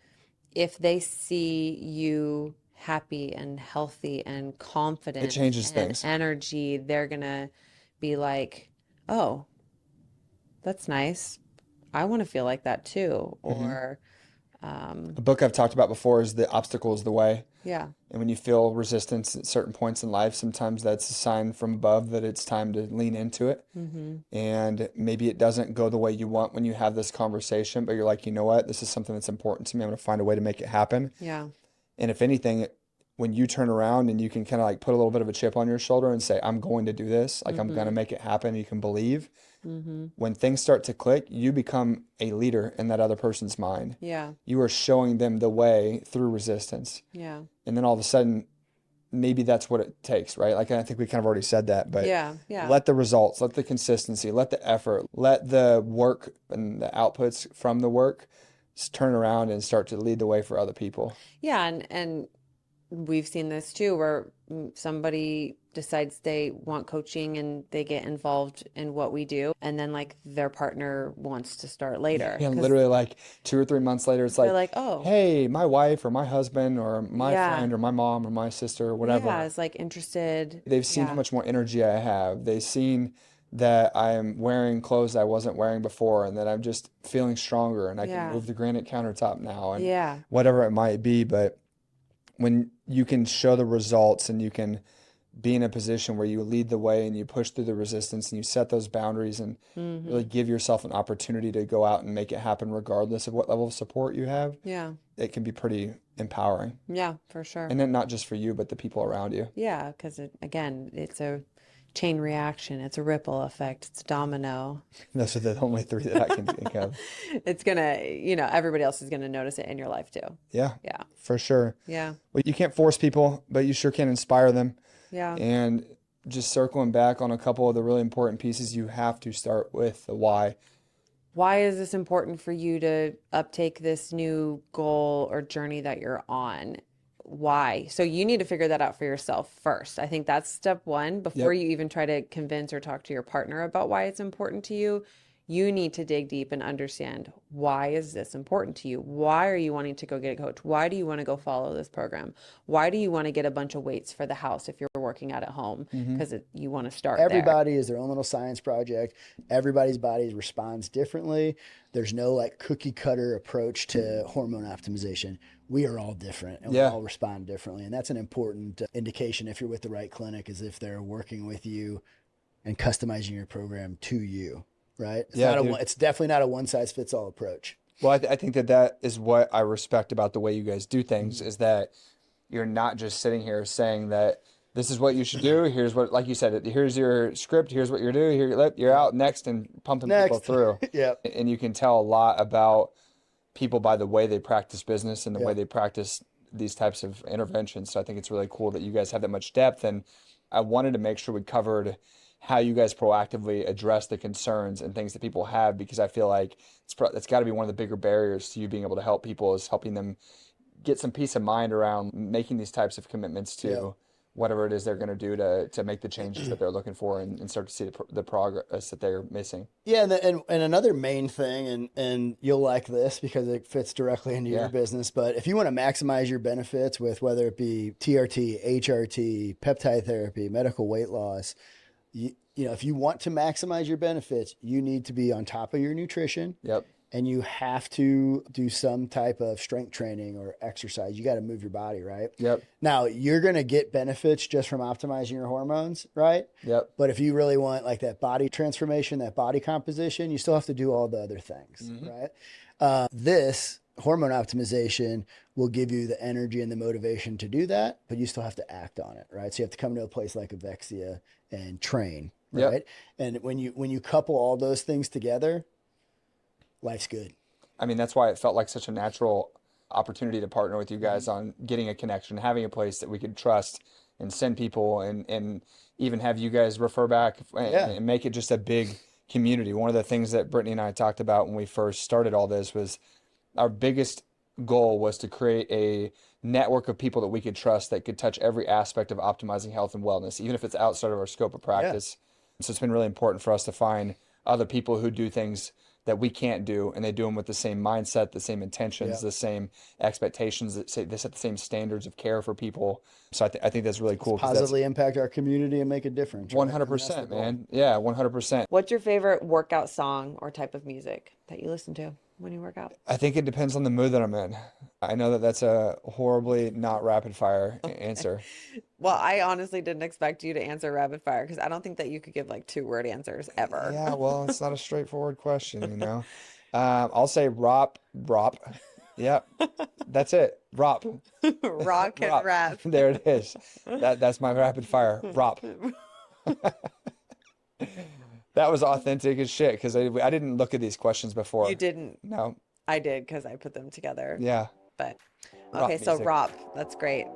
if they see you happy and healthy and confident, It changes and things. energy, they're gonna be like, oh, that's nice. I want to feel like that too. Or A book I've talked about before is The Obstacle is the Way. yeah. And when you feel resistance at certain points in life, sometimes that's a sign from above that it's time to lean into it. Mm-hmm. And maybe it doesn't go the way you want when you have this conversation, but you're like, you know what? This is something that's important to me. I'm going to find a way to make it happen. Yeah. And if anything, when you turn around and you can kind of like put a little bit of a chip on your shoulder and say, I'm going to do this, like I'm going to make it happen, you can believe. When things start to click, you become a leader in that other person's mind. Yeah. You are showing them the way through resistance. Yeah. And then all of a sudden, maybe that's what it takes, right? Like, I think we kind of already said that, but Yeah. Yeah. let the results, let the consistency, let the effort, let the work and the outputs from the work turn around and start to lead the way for other people. Yeah, and we've seen this too, where somebody decides they want coaching and they get involved in what we do, and then like their partner wants to start later. And 'Cause literally like 2 or 3 months later, it's they're like, like, oh, hey, my wife or my husband or my Yeah. friend or my mom or my sister or whatever. yeah, is like interested. They've seen how Yeah. much more energy I have. They've seen that I am wearing clothes I wasn't wearing before and that I'm just feeling stronger and I Yeah. can move the granite countertop now and Yeah. whatever it might be. But when you can show the results and you can be in a position where you lead the way and you push through the resistance and you set those boundaries and really give yourself an opportunity to go out and make it happen regardless of what level of support you have, Yeah. it can be pretty empowering. Yeah, for sure. And then not just for you, but the people around you. Yeah, because again, it's a chain reaction. It's a ripple effect. It's a domino. Those are the only 3 that I can think of. It's gonna, everybody else is gonna notice it in your life too. Yeah, Yeah. for sure. Yeah. Well, you can't force people, but you sure can inspire them. Yeah. And just circling back on a couple of the really important pieces, you have to start with the why. Why is this important for you to uptake this new goal or journey that you're on? Why? So you need to figure that out for yourself first. I think that's step one. Before you even try to convince or talk to your partner about why it's important to you, you need to dig deep and understand, why is this important to you? Why are you wanting to go get a coach? Why do you want to go follow this program? Why do you want to get a bunch of weights for the house if you're working out at home? Because you want to start Everybody is their own little science project. Everybody's body responds differently. There's no like cookie cutter approach to hormone optimization. We are all different and we all respond differently. And that's an important indication if you're with the right clinic, is if they're working with you and customizing your program to you. Right? It's definitely not a one size fits all approach. Well, I think that is what I respect about the way you guys do things, is that you're not just sitting here saying that this is what you should do. Here's what, like you said, here's your script. Here's what you're doing. You're out next and pumping people through. Yeah. And you can tell a lot about people by the way they practice business and the way they practice these types of interventions. So I think it's really cool that you guys have that much depth. And I wanted to make sure we covered how you guys proactively address the concerns and things that people have, because I feel like it's got to be one of the bigger barriers to you being able to help people, is helping them get some peace of mind around making these types of commitments to whatever it is they're going to do to make the changes that they're looking for and start to see the progress that they're missing. Yeah, and another main thing, and you'll like this because it fits directly into your business, but if you want to maximize your benefits with whether it be TRT, HRT, peptide therapy, medical weight loss, if you want to maximize your benefits, you need to be on top of your nutrition. Yep. And you have to do some type of strength training or exercise. You got to move your body, right? Yep. Now, you're going to get benefits just from optimizing your hormones, right? Yep. But if you really want like that body transformation, that body composition, you still have to do all the other things, right? This hormone optimization will give you the energy and the motivation to do that, but you still have to act on it, right? So you have to come to a place like Avexia and train, right? Yep. And when you couple all those things together, life's good. I mean, that's why it felt like such a natural opportunity to partner with you guys on getting a connection, having a place that we could trust and send people and even have you guys refer back and make it just a big community. One of the things that Britni and I talked about when we first started all this was our biggest goal was to create a network of people that we could trust that could touch every aspect of optimizing health and wellness, even if it's outside of our scope of practice. So it's been really important for us to find other people who do things that we can't do, and they do them with the same mindset, the same intentions, the same expectations, they set the same standards of care for people. So I think that's really cool. Positively impact our community and make a difference. 100%, man. Yeah, 100%. What's your favorite workout song or type of music that you listen to when you work out? I think it depends on the mood that I'm in. I know that that's a horribly not rapid fire answer. Well, I honestly didn't expect you to answer rapid fire because I don't think that you could give like 2-word answers ever. Yeah, well, it's not a straightforward question, I'll say rop. Yep, that's it. Rop. Rock and Rop. rap. There it is. That's my rapid fire. Rop. That was authentic as shit because I didn't look at these questions before. You didn't. No. I did because I put them together. Yeah. But Rock okay, so music. rap. That's great.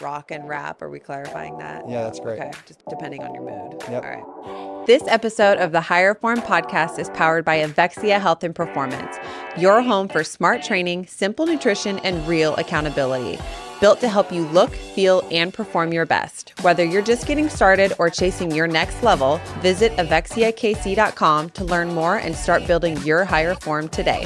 Rock and rap. Are we clarifying that? Yeah, that's great. Okay, just depending on your mood. Yep. All right. This episode of the HigherForm Podcast is powered by Avexia Health and Performance, your home for smart training, simple nutrition, and real accountability. built to help you look, feel, and perform your best. Whether you're just getting started or chasing your next level, visit avexiakc.com to learn more and start building your higher form today.